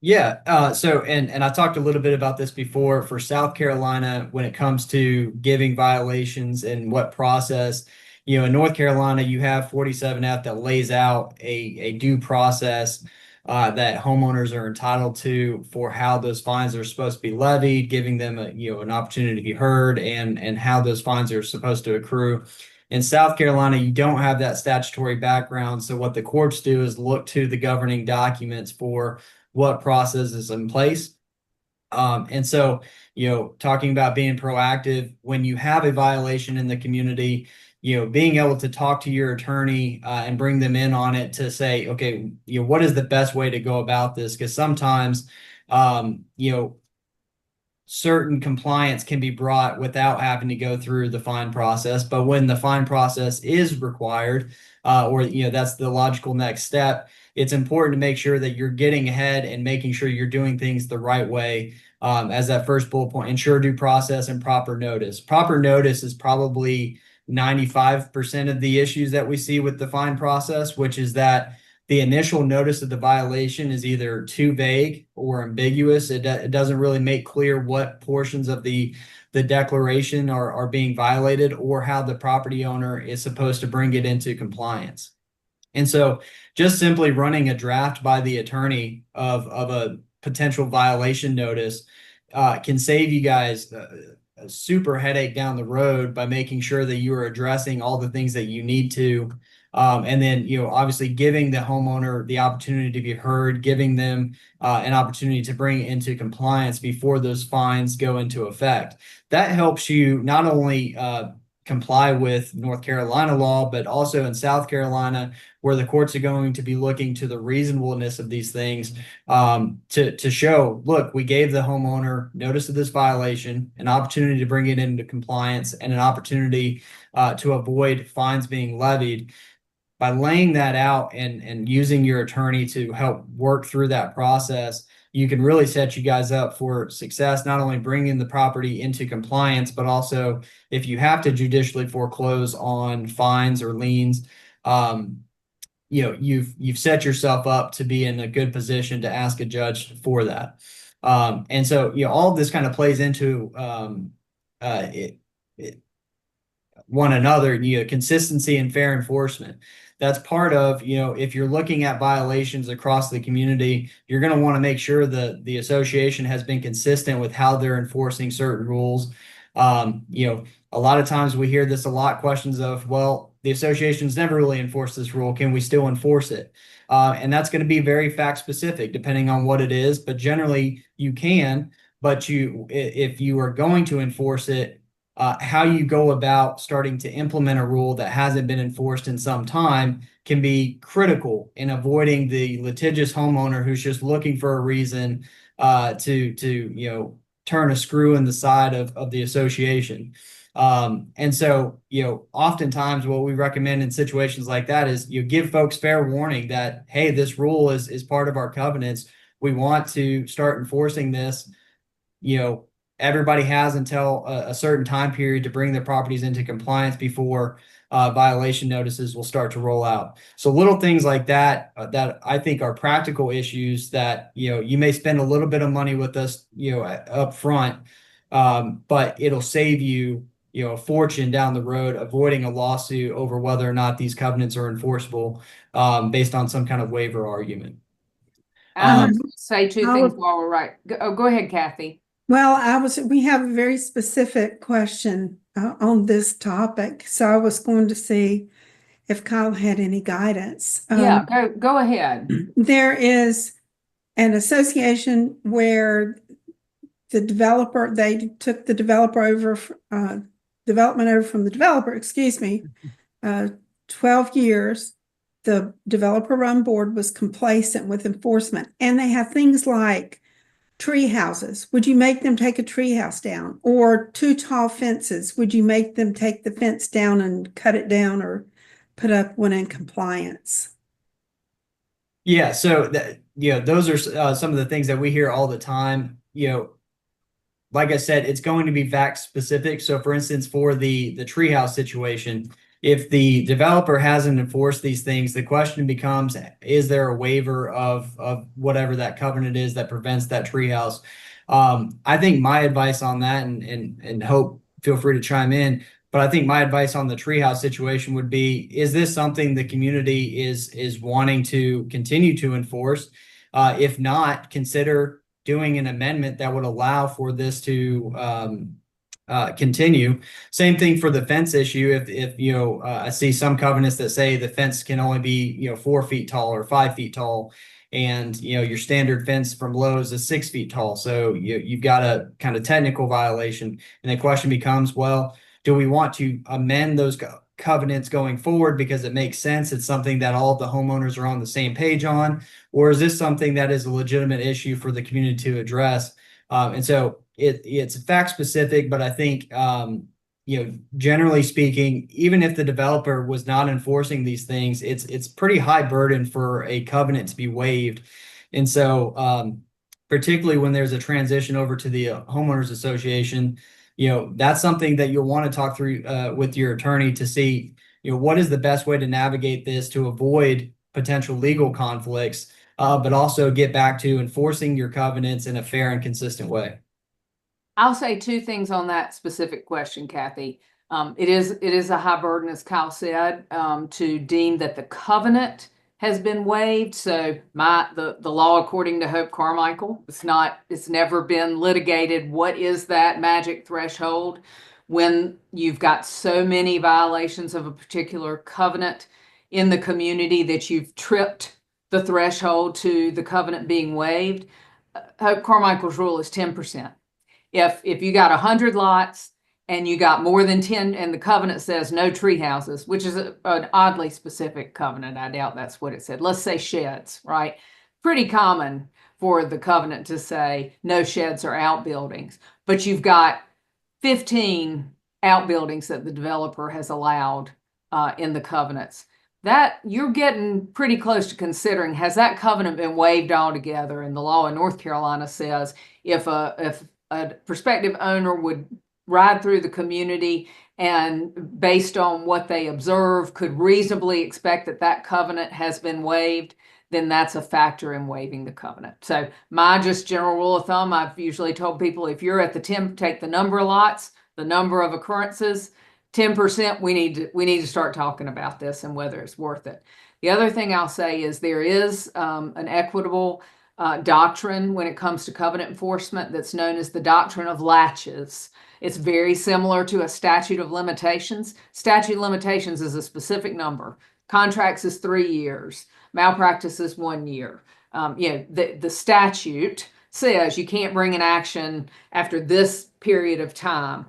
S3: Yeah, so and I talked a little bit about this before for South Carolina when it comes to giving violations and what process. In North Carolina, you have 47F that lays out a due process that homeowners are entitled to for how those fines are supposed to be levied, giving them an opportunity to be heard, and how those fines are supposed to accrue. In South Carolina, you don't have that statutory background, so what the courts do is look to the governing documents for what process is in place. And so, talking about being proactive, when you have a violation in the community, being able to talk to your attorney and bring them in on it to say, okay, what is the best way to go about this? Because sometimes, certain compliance can be brought without having to go through the fine process. But when the fine process is required, or that's the logical next step, it's important to make sure that you're getting ahead and making sure you're doing things the right way. As that first bullet point, ensure due process and proper notice. Proper notice is probably 95% of the issues that we see with the fine process, which is that the initial notice of the violation is either too vague or ambiguous. It doesn't really make clear what portions of the declaration are being violated or how the property owner is supposed to bring it into compliance. And so just simply running a draft by the attorney of a potential violation notice can save you guys a super headache down the road by making sure that you are addressing all the things that you need to. And then, obviously giving the homeowner the opportunity to be heard, giving them an opportunity to bring it into compliance before those fines go into effect. That helps you not only comply with North Carolina law, but also in South Carolina, where the courts are going to be looking to the reasonableness of these things to show, look, we gave the homeowner notice of this violation, an opportunity to bring it into compliance, and an opportunity to avoid fines being levied. By laying that out and using your attorney to help work through that process, you can really set you guys up for success, not only bringing the property into compliance, but also if you have to judicially foreclose on fines or liens, you've set yourself up to be in a good position to ask a judge for that. And so, all of this kind of plays into one another, consistency and fair enforcement. That's part of, if you're looking at violations across the community, you're going to want to make sure that the association has been consistent with how they're enforcing certain rules. A lot of times we hear this a lot, questions of, well, the association's never really enforced this rule. Can we still enforce it? And that's going to be very fact specific depending on what it is, but generally you can, but if you are going to enforce it, how you go about starting to implement a rule that hasn't been enforced in some time can be critical in avoiding the litigious homeowner who's just looking for a reason to turn a screw in the side of the association. And so, oftentimes what we recommend in situations like that is you give folks fair warning that, hey, this rule is part of our covenants. We want to start enforcing this. Everybody has until a certain time period to bring their properties into compliance before violation notices will start to roll out. So little things like that that I think are practical issues that you may spend a little bit of money with us up front, but it'll save you a fortune down the road avoiding a lawsuit over whether or not these covenants are enforceable based on some kind of waiver argument.
S2: I was going to say two
S1: I
S2: things
S1: was-
S2: while we're right. Go ahead, Kathy.
S1: Well, we have a very specific question on this topic, so I was going to see if Kyle had any guidance.
S2: Yeah, go ahead.
S1: There is an association where they took the development over from the developer, 12 years. The developer-run board was complacent with enforcement, and they have things like tree houses. Would you make them take a tree house down? Or too tall fences? Would you make them take the fence down and cut it down or put up one in compliance?
S3: Yeah, so those are some of the things that we hear all the time. like I said, it's going to be fact specific. So for instance, for the treehouse situation, if the developer hasn't enforced these things, the question becomes, is there a waiver of whatever that covenant is that prevents that treehouse? I think my advice on that, and Hope, feel free to chime in, but I think my advice on the treehouse situation would be, is this something the community is wanting to continue to enforce? If not, consider doing an amendment that would allow for this to continue. Same thing for the fence issue. If you know, I see some covenants that say the fence can only be 4 feet tall or 5 feet tall, and your standard fence from Lowe's is 6 feet tall. So you've got a kind of technical violation, and the question becomes, well, do we want to amend those covenants going forward because it makes sense? It's something that all of the homeowners are on the same page on, or is this something that is a legitimate issue for the community to address? And so it's fact specific, but I think, generally speaking, even if the developer was not enforcing these things, it's pretty high burden for a covenant to be waived. And so, particularly when there's a transition over to the homeowners association, that's something that you'll want to talk through with your attorney to see, what is the best way to navigate this to avoid potential legal conflicts, but also get back to enforcing your covenants in a fair and consistent way.
S2: I'll say two things on that specific question, Kathy. It is a high burden, as Kyle said, to deem that the covenant has been waived. So the law, according to Hope Carmichael, it's never been litigated. What is that magic threshold when you've got so many violations of a particular covenant in the community that you've tripped the threshold to the covenant being waived? Hope Carmichael's rule is 10%. If you got 100 lots and you got more than 10, and the covenant says no tree houses, which is an oddly specific covenant. I doubt that's what it said. Let's say sheds, right? Pretty common for the covenant to say no sheds or outbuildings, but you've got 15 outbuildings that the developer has allowed in the covenants. That you're getting pretty close to considering, has that covenant been waived altogether? And the law in North Carolina says if a prospective owner would ride through the community and based on what they observe could reasonably expect that that covenant has been waived, then that's a factor in waiving the covenant. So my just general rule of thumb, I've usually told people, if you're at the 10, take the number of lots, the number of occurrences, 10%, we need to start talking about this and whether it's worth it. The other thing I'll say is there is an equitable doctrine when it comes to covenant enforcement that's known as the doctrine of latches. It's very similar to a statute of limitations. Statute of limitations is a specific number. Contracts is 3 years. Malpractice is 1 year. The statute says you can't bring an action after this period of time.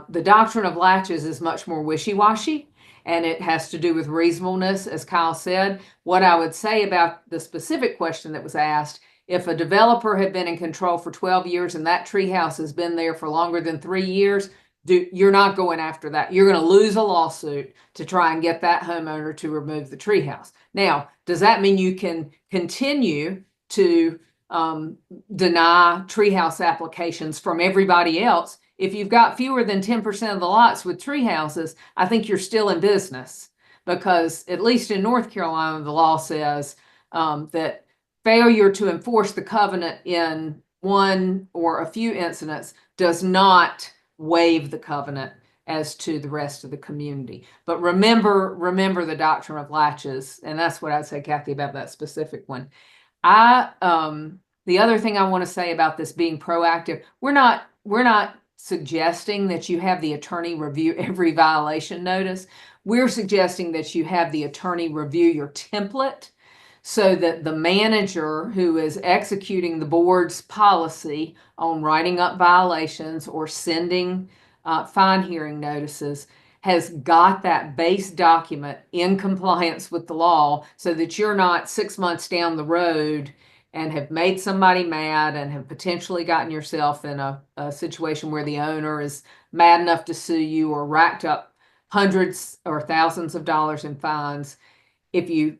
S2: The doctrine of latches is much more wishy-washy, and it has to do with reasonableness, as Kyle said. What I would say about the specific question that was asked, if a developer had been in control for 12 years and that treehouse has been there for longer than 3 years, you're not going after that. You're going to lose a lawsuit to try and get that homeowner to remove the treehouse. Now, does that mean you can continue to deny treehouse applications from everybody else? If you've got fewer than 10% of the lots with tree houses, I think you're still in business, because at least in North Carolina, the law says that failure to enforce the covenant in one or a few incidents does not waive the covenant as to the rest of the community. But remember the doctrine of latches, and that's what I'd say, Kathy, about that specific one. The other thing I want to say about this being proactive, we're not suggesting that you have the attorney review every violation notice. We're suggesting that you have the attorney review your template so that the manager who is executing the board's policy on writing up violations or sending fine hearing notices has got that base document in compliance with the law, so that you're not 6 months down the road and have made somebody mad and have potentially gotten yourself in a situation where the owner is mad enough to sue you or racked up hundreds or thousands of dollars in fines. If you,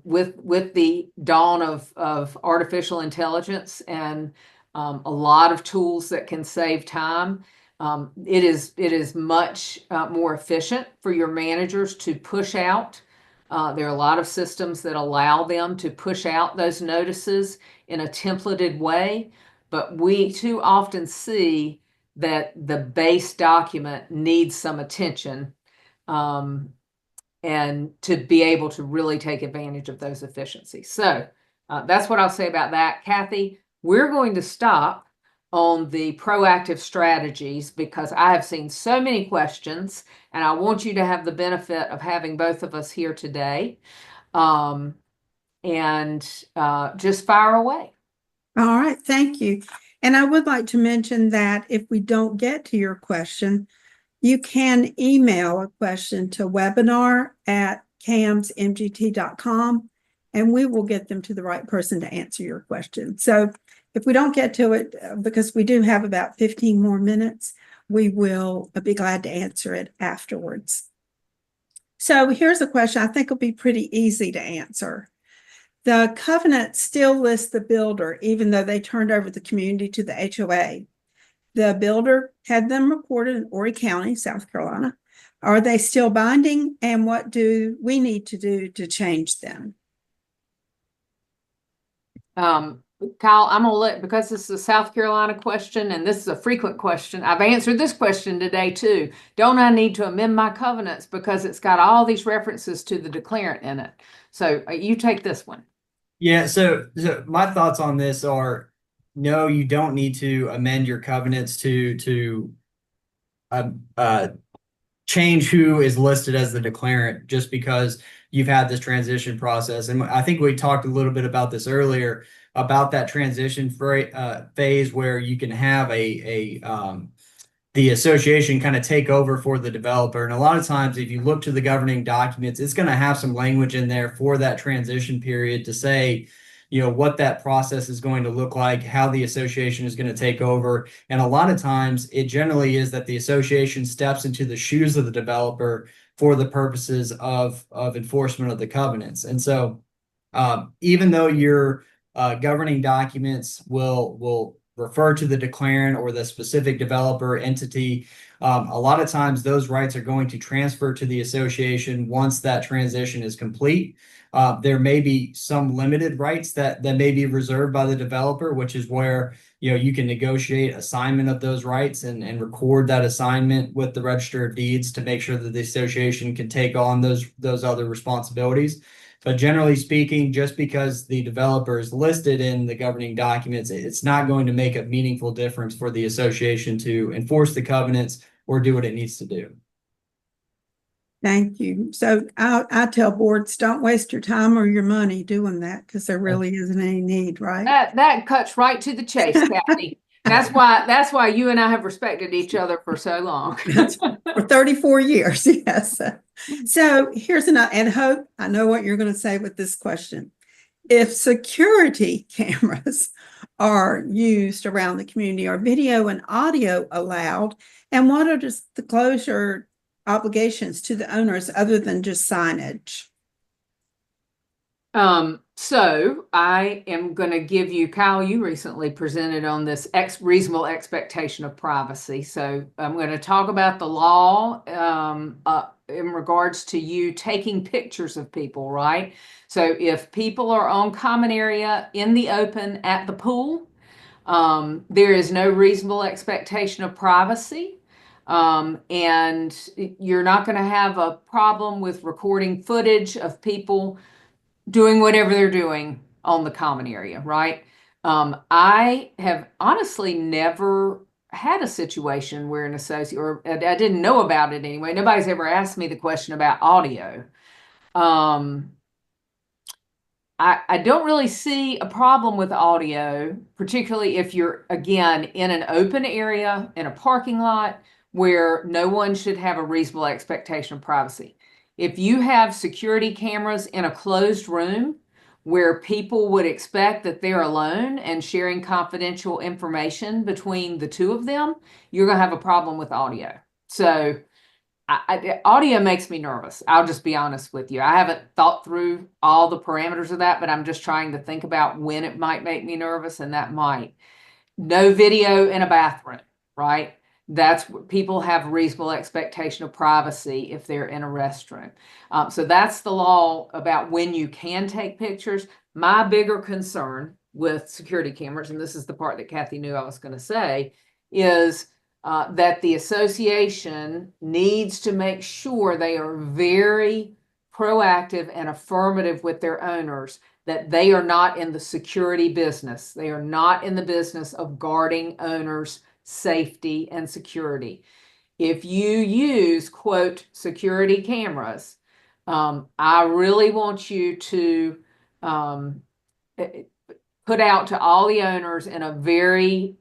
S2: with the dawn of artificial intelligence and a lot of tools that can save time. It is much more efficient for your managers to push out. There are a lot of systems that allow them to push out those notices in a templated way, but we too often see that the base document needs some attention, and to be able to really take advantage of those efficiencies. So that's what I'll say about that. Kathy, we're going to stop on the proactive strategies because I have seen so many questions, and I want you to have the benefit of having both of us here today. Just fire away.
S1: All right, thank you. And I would like to mention that if we don't get to your question, you can email a question to webinar@camsmgt.com, and we will get them to the right person to answer your question. So if we don't get to it, because we do have about 15 more minutes, we will be glad to answer it afterwards. So here's a question I think will be pretty easy to answer. The covenant still lists the builder, even though they turned over the community to the HOA. The builder had them recorded in Horry County, South Carolina. Are they still binding? And what do we need to do to change them?
S2: Kyle, I'm gonna let, because this is a South Carolina question and this is a frequent question. I've answered this question today too. Don't I need to amend my covenants because it's got all these references to the declarant in it? So you take this one.
S3: Yeah, so my thoughts on this are, no, you don't need to amend your covenants to change who is listed as the declarant just because you've had this transition process. And I think we talked a little bit about this earlier, about that transition phase where you can have the association kind of take over for the developer. And a lot of times, if you look to the governing documents, it's going to have some language in there for that transition period to say, what that process is going to look like, how the association is going to take over. And a lot of times it generally is that the association steps into the shoes of the developer for the purposes of enforcement of the covenants. And so even though your governing documents will refer to the declarant or the specific developer entity, a lot of times those rights are going to transfer to the association once that transition is complete. There may be some limited rights that may be reserved by the developer, which is where you can negotiate assignment of those rights and record that assignment with the Register of Deeds to make sure that the association can take on those other responsibilities. But generally speaking, just because the developer is listed in the governing documents, it's not going to make a meaningful difference for the association to enforce the covenants or do what it needs to do.
S1: Thank you. So I tell boards, don't waste your time or your money doing that because there really isn't any need, right?
S2: That cuts right to the chase, Kathy. That's why you and I have respected each other for so long.
S1: For 34 years, yes. So here's another, and Hope, I know what you're going to say with this question. If security cameras are used around the community, are video and audio allowed? And what are just the closure obligations to the owners other than just signage?
S2: So I am going to give you, Kyle, you recently presented on this reasonable expectation of privacy. So I'm going to talk about the law in regards to you taking pictures of people, right? So if people are on common area in the open at the pool, there is no reasonable expectation of privacy. And you're not going to have a problem with recording footage of people doing whatever they're doing on the common area, right? I have honestly never had a situation where an associate, or I didn't know about it anyway. Nobody's ever asked me the question about audio. I don't really see a problem with audio, particularly if you're, again, in an open area, in a parking lot, where no one should have a reasonable expectation of privacy. If you have security cameras in a closed room where people would expect that they're alone and sharing confidential information between the two of them, you're going to have a problem with audio. So audio makes me nervous. I'll just be honest with you. I haven't thought through all the parameters of that, but I'm just trying to think about when it might make me nervous, and that might. no video in a bathroom, right? That's what people have a reasonable expectation of privacy if they're in a restroom. So that's the law about when you can take pictures. My bigger concern with security cameras, and this is the part that Kathy knew I was going to say, is that the association needs to make sure they are very proactive and affirmative with their owners, that they are not in the security business. They are not in the business of guarding owners' safety and security. If you use, quote, security cameras, I really want you to put out to all the owners in a very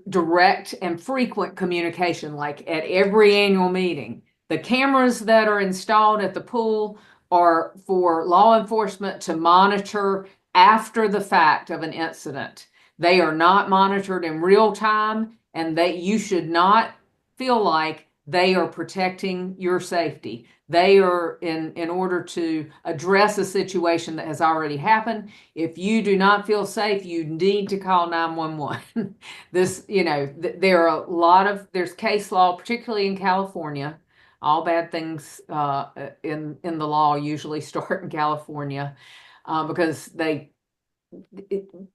S2: direct and frequent communication, like at every annual meeting. The cameras that are installed at the pool are for law enforcement to monitor after the fact of an incident. They are not monitored in real time, and you should not feel like they are protecting your safety. They are in order to address a situation that has already happened. If you do not feel safe, you need to call 911. This, there are there's case law, particularly in California. All bad things in the law usually start in California because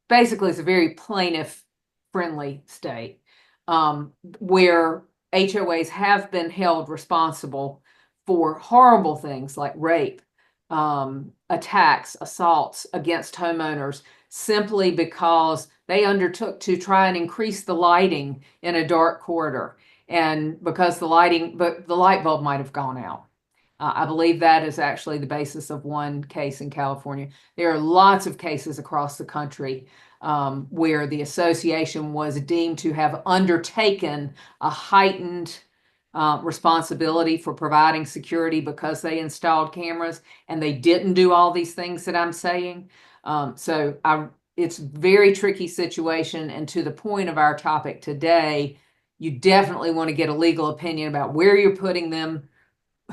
S2: basically it's a very plaintiff-friendly state where HOAs have been held responsible for horrible things like rape, attacks, assaults against homeowners, simply because they undertook to try and increase the lighting in a dark corridor. And because the light bulb might have gone out. I believe that is actually the basis of one case in California. There are lots of cases across the country where the association was deemed to have undertaken a heightened responsibility for providing security because they installed cameras and they didn't do all these things that I'm saying. It's a very tricky situation. And to the point of our topic today, you definitely want to get a legal opinion about where you're putting them,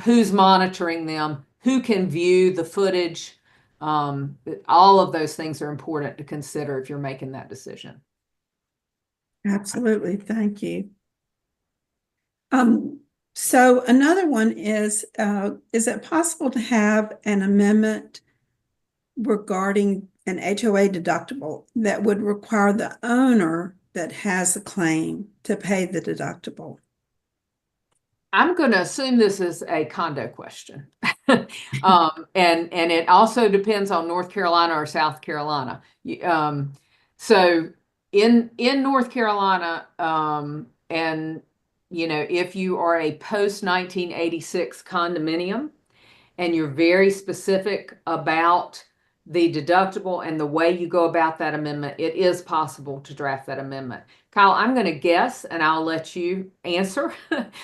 S2: who's monitoring them, who can view the footage. All of those things are important to consider if you're making that decision.
S1: Absolutely. Thank you. So another one is it possible to have an amendment regarding an HOA deductible that would require the owner that has a claim to pay the deductible?
S2: I'm going to assume this is a condo question. And it also depends on North Carolina or South Carolina. So in North Carolina, and if you are a post 1986 condominium and you're very specific about the deductible and the way you go about that amendment, it is possible to draft that amendment. Kyle, I'm going to guess, and I'll let you answer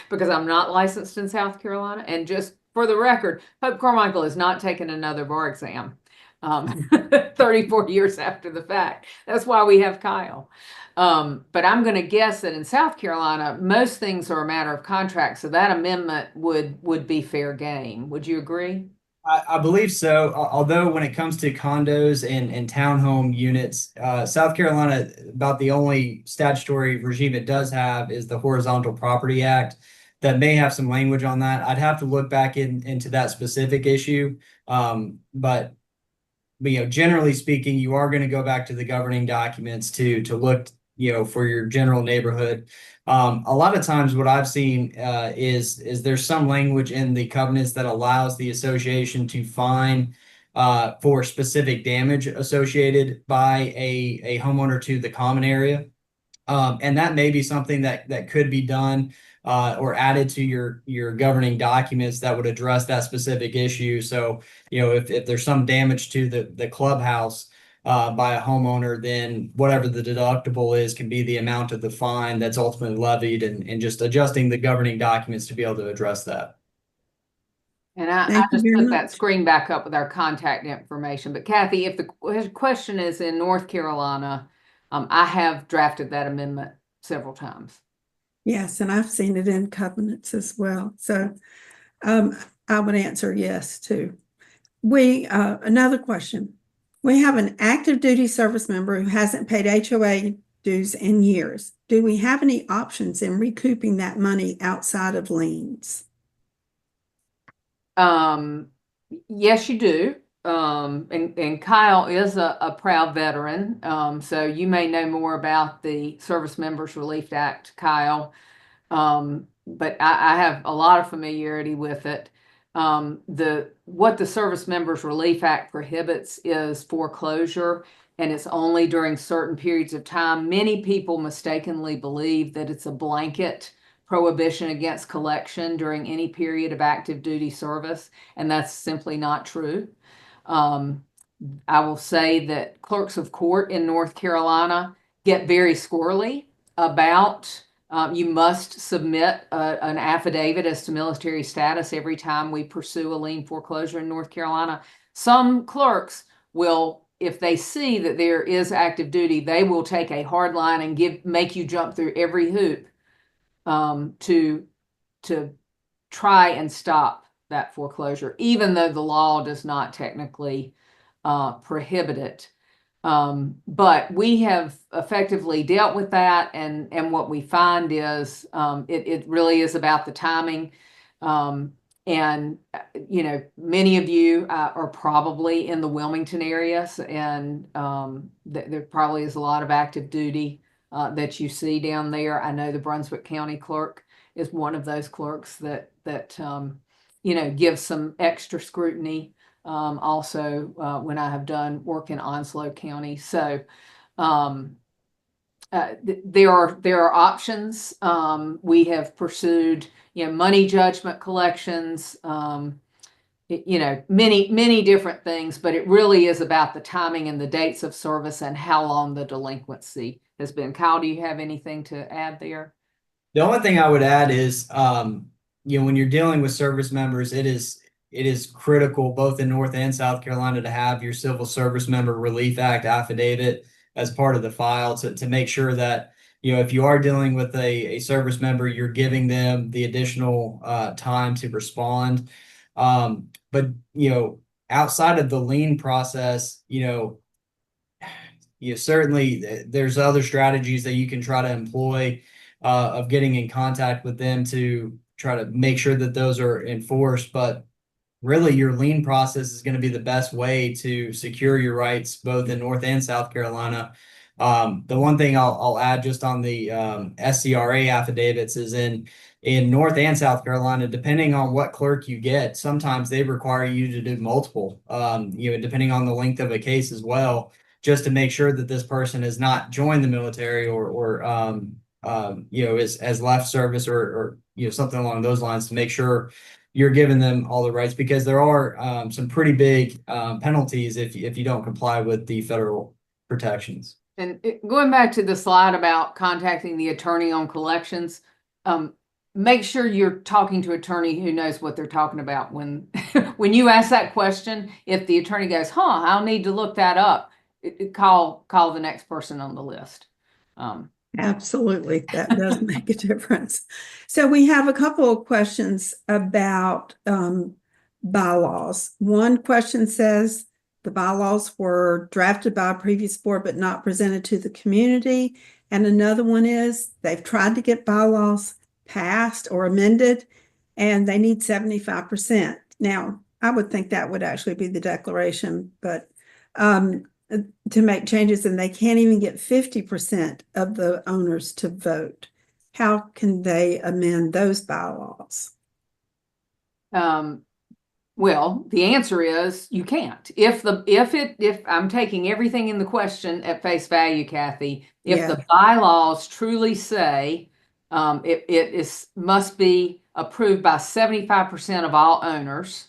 S2: because I'm not licensed in South Carolina. And just for the record, Hope Carmichael has not taken another bar exam 34 years after the fact. That's why we have Kyle. But I'm going to guess that in South Carolina, most things are a matter of contract, so that amendment would be fair game. Would you agree?
S3: I believe so. Although when it comes to condos and townhome units, South Carolina, about the only statutory regime it does have is the Horizontal Property Act that may have some language on that. I'd have to look back into that specific issue. But generally speaking, you are going to go back to the governing documents to look, for your general neighborhood. A lot of times what I've seen is there's some language in the covenants that allows the association to fine for specific damage associated by a homeowner to the common area. And that may be something that could be done or added to your governing documents that would address that specific issue. So, if there's some damage to the clubhouse by a homeowner, then whatever the deductible is can be the amount of the fine that's ultimately levied, and just adjusting the governing documents to be able to address that.
S2: And I just put that screen back up with our contact information. But Kathy, if the question is in North Carolina, I have drafted that amendment several times.
S1: Yes, and I've seen it in covenants as well. So I would answer yes too. Another question. We have an active duty service member who hasn't paid HOA dues in years. Do we have any options in recouping that money outside of liens?
S2: Yes, you do. And Kyle is a proud veteran. So you may know more about the Service Members Relief Act, Kyle. But I have a lot of familiarity with it. What the Service Members Relief Act prohibits is foreclosure, and it's only during certain periods of time. Many people mistakenly believe that it's a blanket prohibition against collection during any period of active duty service, and that's simply not true. I will say that clerks of court in North Carolina get very squirrely about you must submit an affidavit as to military status every time we pursue a lien foreclosure in North Carolina. Some clerks will, if they see that there is active duty, they will take a hard line and make you jump through every hoop to try and stop that foreclosure, even though the law does not technically prohibit it. But we have effectively dealt with that, and what we find is it really is about the timing. And many of you are probably in the Wilmington areas, and there probably is a lot of active duty that you see down there. I know the Brunswick County clerk is one of those clerks that gives some extra scrutiny. Also, when I have done work in Onslow County. So there are options. We have pursued, money judgment collections, many different things, but it really is about the timing and the dates of service and how long the delinquency has been. Kyle, do you have anything to add there?
S3: The only thing I would add is, when you're dealing with service members, it is critical both in North and South Carolina to have your Civil Service Member Relief Act affidavit as part of the file to make sure that, if you are dealing with a service member, you're giving them the additional time to respond. But outside of the lien process, certainly there's other strategies that you can try to employ of getting in contact with them to try to make sure that those are enforced. But really, your lien process is going to be the best way to secure your rights both in North and South Carolina. The one thing I'll add just on the SCRA affidavits is in North and South Carolina, depending on what clerk you get, sometimes they require you to do multiple, depending on the length of a case as well, just to make sure that this person has not joined the military or has left service or something along those lines, to make sure you're giving them all the rights, because there are some pretty big penalties if you don't comply with the federal protections.
S2: And going back to the slide about contacting the attorney on collections, make sure you're talking to an attorney who knows what they're talking about when when you ask that question. If the attorney goes, I'll need to look that up, call the next person on the list.
S1: Absolutely, that does make a difference. So we have a couple of questions about bylaws. One question says the bylaws were drafted by a previous board but not presented to the community. And another one is they've tried to get bylaws passed or amended and they need 75%. Now, I would think that would actually be the declaration, but to make changes, and they can't even get 50% of the owners to vote. How can they amend those bylaws?
S2: Well, the answer is you can't. If I'm taking everything in the question at face value, Kathy, if the bylaws truly say it must be approved by 75% of all owners,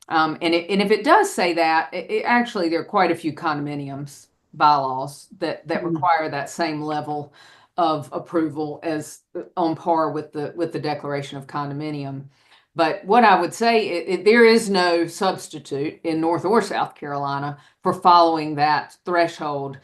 S2: and if it does say that, actually there are quite a few condominiums bylaws that require that same level of approval as on par with the declaration of condominium. But what I would say, there is no substitute in North or South Carolina for following that threshold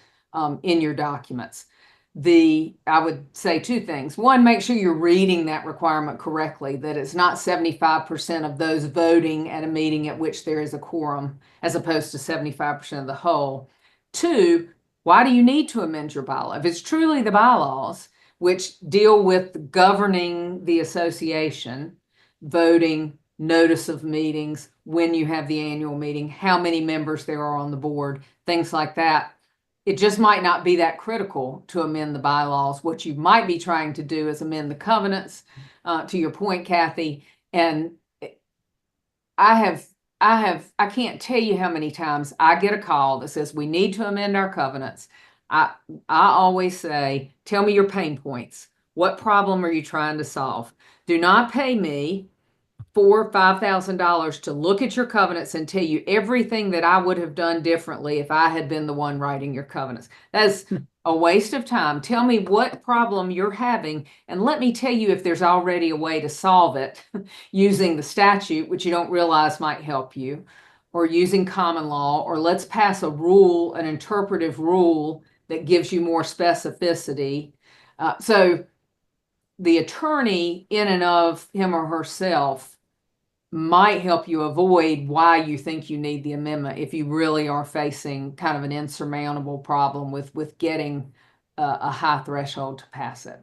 S2: in your documents. I would say two things. One, make sure you're reading that requirement correctly, that it's not 75% of those voting at a meeting at which there is a quorum, as opposed to 75% of the whole. Two, why do you need to amend your bylaw? If it's truly the bylaws, which deal with governing the association, voting, notice of meetings, when you have the annual meeting, how many members there are on the board, things like that. It just might not be that critical to amend the bylaws. What you might be trying to do is amend the covenants, to your point, Kathy. And I can't tell you how many times I get a call that says we need to amend our covenants. I always say, tell me your pain points. What problem are you trying to solve? Do not pay me $4,000 or $5,000 to look at your covenants and tell you everything that I would have done differently if I had been the one writing your covenants. That's a waste of time. Tell me what problem you're having, and let me tell you if there's already a way to solve it using the statute, which you don't realize might help you, or using common law, or let's pass a rule, an interpretive rule that gives you more specificity. So the attorney in and of him or herself might help you avoid why you think you need the amendment if you really are facing kind of an insurmountable problem with getting a high threshold to pass it.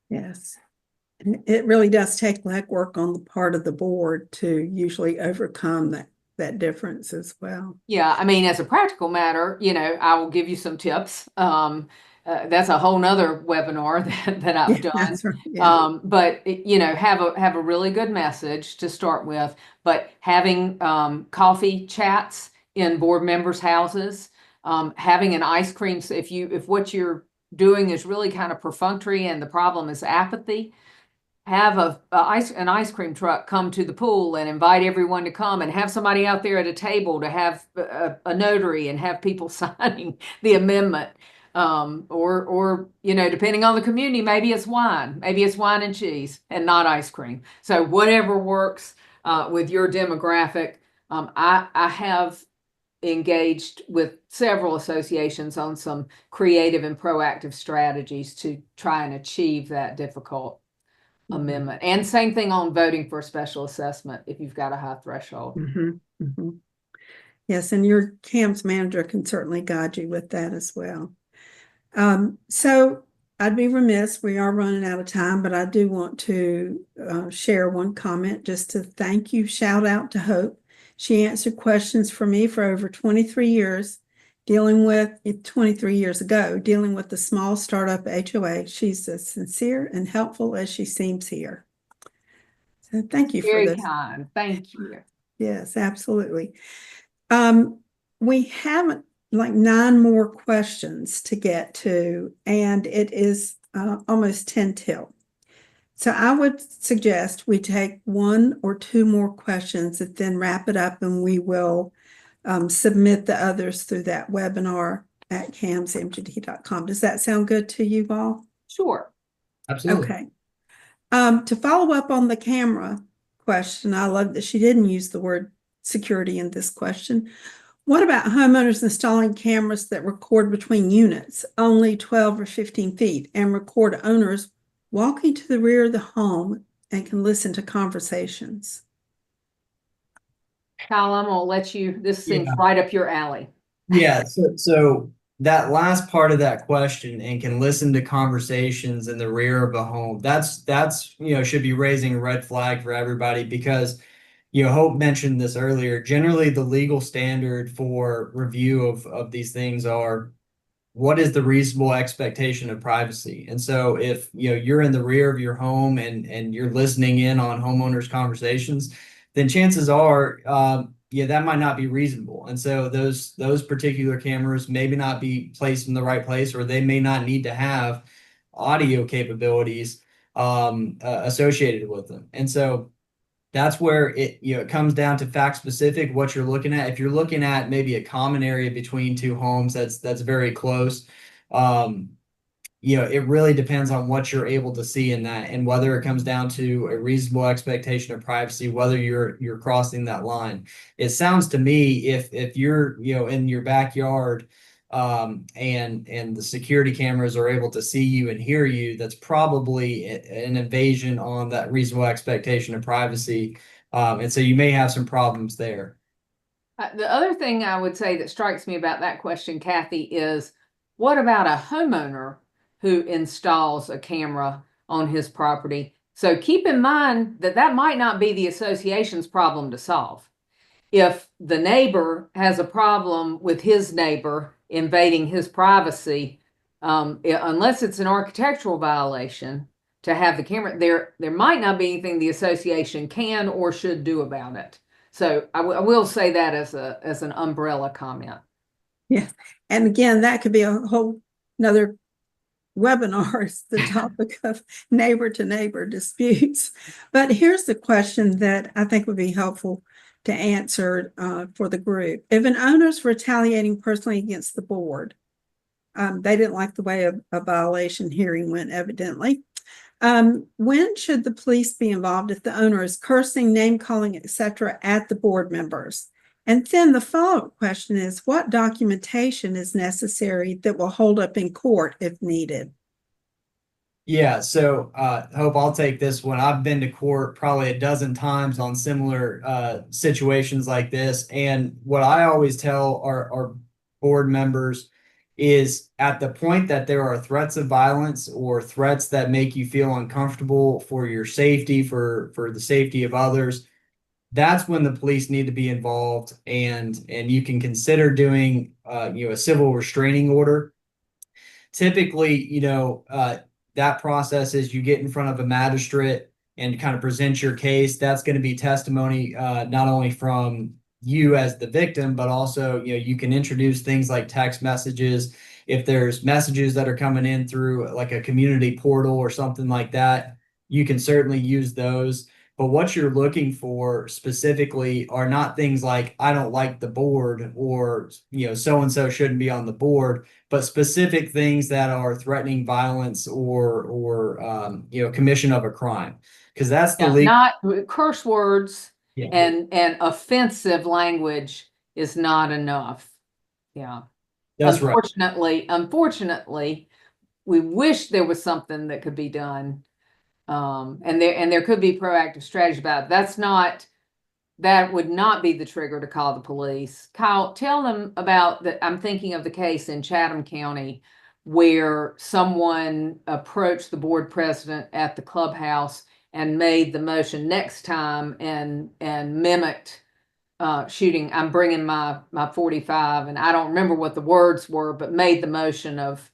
S1: Yes. And it really does take legwork on the part of the board to usually overcome that difference as well.
S2: Yeah, I mean, as a practical matter, I will give you some tips. That's a whole nother webinar that I've done.
S1: That's right. Yeah.
S2: But have a really good message to start with. But having coffee chats in board members' houses, having an ice cream. So if what you're doing is really kind of perfunctory and the problem is apathy, have an ice cream truck come to the pool and invite everyone to come, and have somebody out there at a table to have a notary and have people signing the amendment. Or depending on the community, maybe it's wine and cheese and not ice cream. So whatever works with your demographic. I have engaged with several associations on some creative and proactive strategies to try and achieve that difficult amendment. And same thing on voting for a special assessment if you've got a high threshold.
S1: Mm-hmm. Mm-hmm. Yes, and your CAMS manager can certainly guide you with that as well. So I'd be remiss, we are running out of time, but I do want to share one comment just to thank you. Shout out to Hope. She answered questions for me for over 23 years, 23 years ago, dealing with the small startup HOA. She's as sincere and helpful as she seems here. So thank you
S2: Very
S1: for this.
S2: kind. Thank you.
S1: Yes, absolutely. We have like 9 more questions to get to, and it is almost 10 till. So I would suggest we take 1 or 2 more questions and then wrap it up, and we will submit the others through that webinar at camsmgd.com. Does that sound good to you all?
S2: Sure.
S3: Absolutely.
S1: Okay. To follow up on the camera question, I love that she didn't use the word security in this question. What about homeowners installing cameras that record between units, only 12 or 15 feet, and record owners walking to the rear of the home and can listen to conversations?
S2: Kyle, I'm gonna let you, this seems right up your alley.
S3: Yeah, so that last part of that question, and can listen to conversations in the rear of a home, that's should be raising a red flag for everybody, because Hope mentioned this earlier. Generally, the legal standard for review of these things are, what is the reasonable expectation of privacy? And so if you're in the rear of your home and you're listening in on homeowners' conversations, then chances are that might not be reasonable. And so those particular cameras maybe not be placed in the right place, or they may not need to have audio capabilities associated with them. And so that's where it comes down to fact specific, what you're looking at. If you're looking at maybe a common area between 2 homes that's very close, it really depends on what you're able to see in that, and whether it comes down to a reasonable expectation of privacy, whether you're crossing that line. It sounds to me, if you're in your backyard and the security cameras are able to see you and hear you, that's probably an invasion on that reasonable expectation of privacy. And so you may have some problems there.
S2: The other thing I would say that strikes me about that question, Kathy, is what about a homeowner who installs a camera on his property? So keep in mind that that might not be the association's problem to solve. If the neighbor has a problem with his neighbor invading his privacy, unless it's an architectural violation to have the camera, there might not be anything the association can or should do about it. So I will say that as an umbrella comment.
S1: Yeah. And again, that could be a whole another webinar, is the topic of neighbor to neighbor disputes. But here's the question that I think would be helpful to answer for the group. If an owner's retaliating personally against the board, they didn't like the way a violation hearing went, evidently. When should the police be involved if the owner is cursing, name calling, etc., at the board members? And then the follow-up question is, what documentation is necessary that will hold up in court if needed?
S3: Yeah, so Hope, I'll take this one. I've been to court probably a dozen times on similar situations like this. And what I always tell our board members is, at the point that there are threats of violence or threats that make you feel uncomfortable for your safety, for the safety of others, that's when the police need to be involved, and you can consider doing a civil restraining order. Typically, that process is you get in front of a magistrate and kind of present your case. That's going to be testimony not only from you as the victim, but also you can introduce things like text messages. If there's messages that are coming in through like a community portal or something like that, you can certainly use those. But what you're looking for specifically are not things like, I don't like the board, or so and so shouldn't be on the board, but specific things that are threatening violence or commission of a crime, because that's the legal.
S2: Not curse words.
S3: Yeah.
S2: And offensive language is not enough. Yeah.
S3: That's right.
S2: Unfortunately, we wish there was something that could be done. And there could be proactive strategy about it. That would not be the trigger to call the police. Kyle, tell them about that. I'm thinking of the case in Chatham County where someone approached the board president at the clubhouse and made the motion next time and mimicked shooting. I'm bringing my 45, and I don't remember what the words were, but made the motion of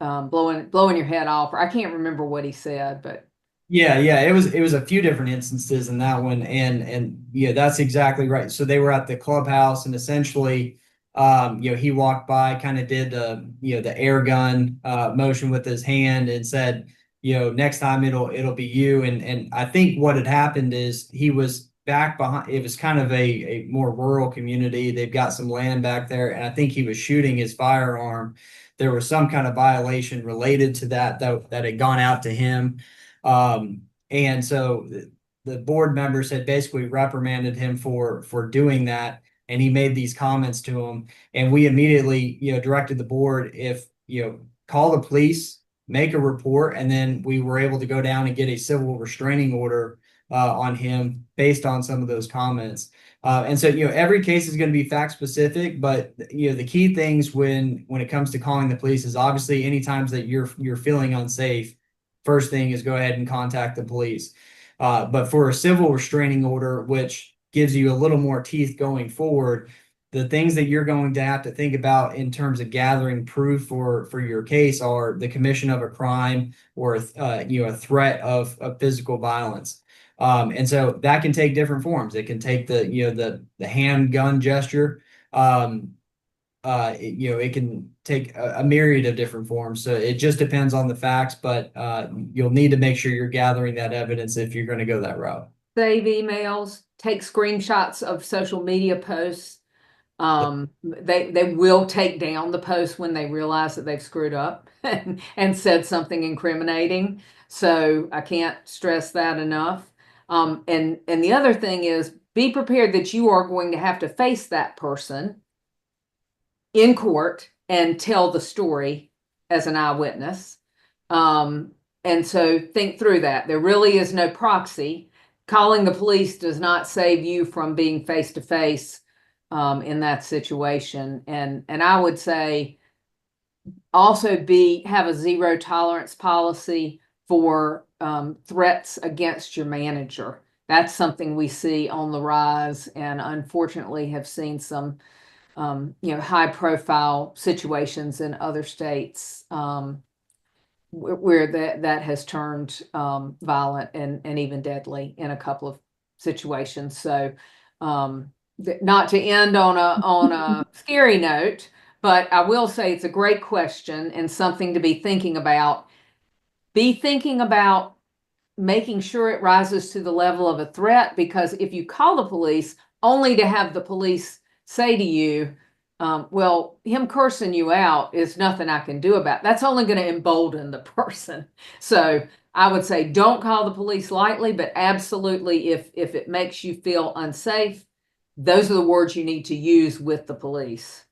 S2: blowing your head off. Or I can't remember what he said, but
S3: Yeah, it was a few different instances in that one, and that's exactly right. So they were at the clubhouse, and essentially, he walked by, kind of did the air gun motion with his hand, and said, next time it'll be you. And I think what had happened is he was back behind. It was kind of a more rural community. They've got some land back there, and I think he was shooting his firearm. There was some kind of violation related to that had gone out to him. And so the board members had basically reprimanded him for doing that, and he made these comments to him. And we immediately, directed the board, if call the police, make a report, and then we were able to go down and get a civil restraining order on him based on some of those comments. And so every case is going to be fact specific, but the key things when it comes to calling the police is obviously any times that you're feeling unsafe. First thing is go ahead and contact the police. But for a civil restraining order, which gives you a little more teeth going forward, the things that you're going to have to think about in terms of gathering proof for your case are the commission of a crime or a threat of physical violence. And so that can take different forms. It can take the handgun gesture. It can take a myriad of different forms. So it just depends on the facts, but you'll need to make sure you're gathering that evidence if you're going to go that route.
S2: Save emails, take screenshots of social media posts. They will take down the post when they realize that they've screwed up and said something incriminating. So I can't stress that enough. And the other thing is, be prepared that you are going to have to face that person in court and tell the story as an eyewitness. And so think through that. There really is no proxy. Calling the police does not save you from being face to face in that situation. And I would say also have a zero tolerance policy for threats against your manager. That's something we see on the rise, and unfortunately have seen some high profile situations in other states where that has turned violent and even deadly in a couple of situations. So not to end on a scary note, but I will say it's a great question and something to be thinking about. Be thinking about making sure it rises to the level of a threat, because if you call the police only to have the police say to you, well, him cursing you out is nothing I can do about it, that's only going to embolden the person. So I would say don't call the police lightly, but absolutely, if it makes you feel unsafe, those are the words you need to use with the police.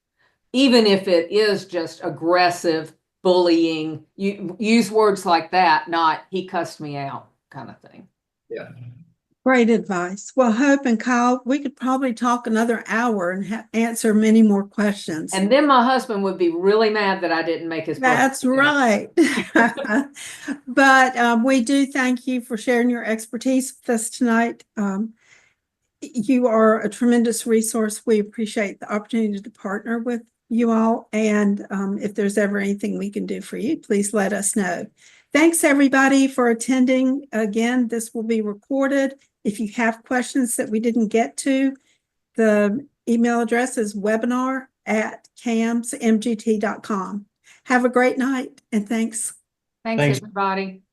S2: Even if it is just aggressive bullying, you use words like that, not "he cussed me out" kind of thing.
S3: Yeah.
S1: Great advice. Well, Hope and Kyle, we could probably talk another hour and answer many more questions.
S2: And then my husband would be really mad that I didn't make his birthday.
S1: That's right. But we do thank you for sharing your expertise with us tonight. You are a tremendous resource. We appreciate the opportunity to partner with you all. And if there's ever anything we can do for you, please let us know. Thanks, everybody, for attending. Again, this will be recorded. If you have questions that we didn't get to, the email address is webinar@camsmgt.com. Have a great night, and thanks.
S2: Thanks, everybody.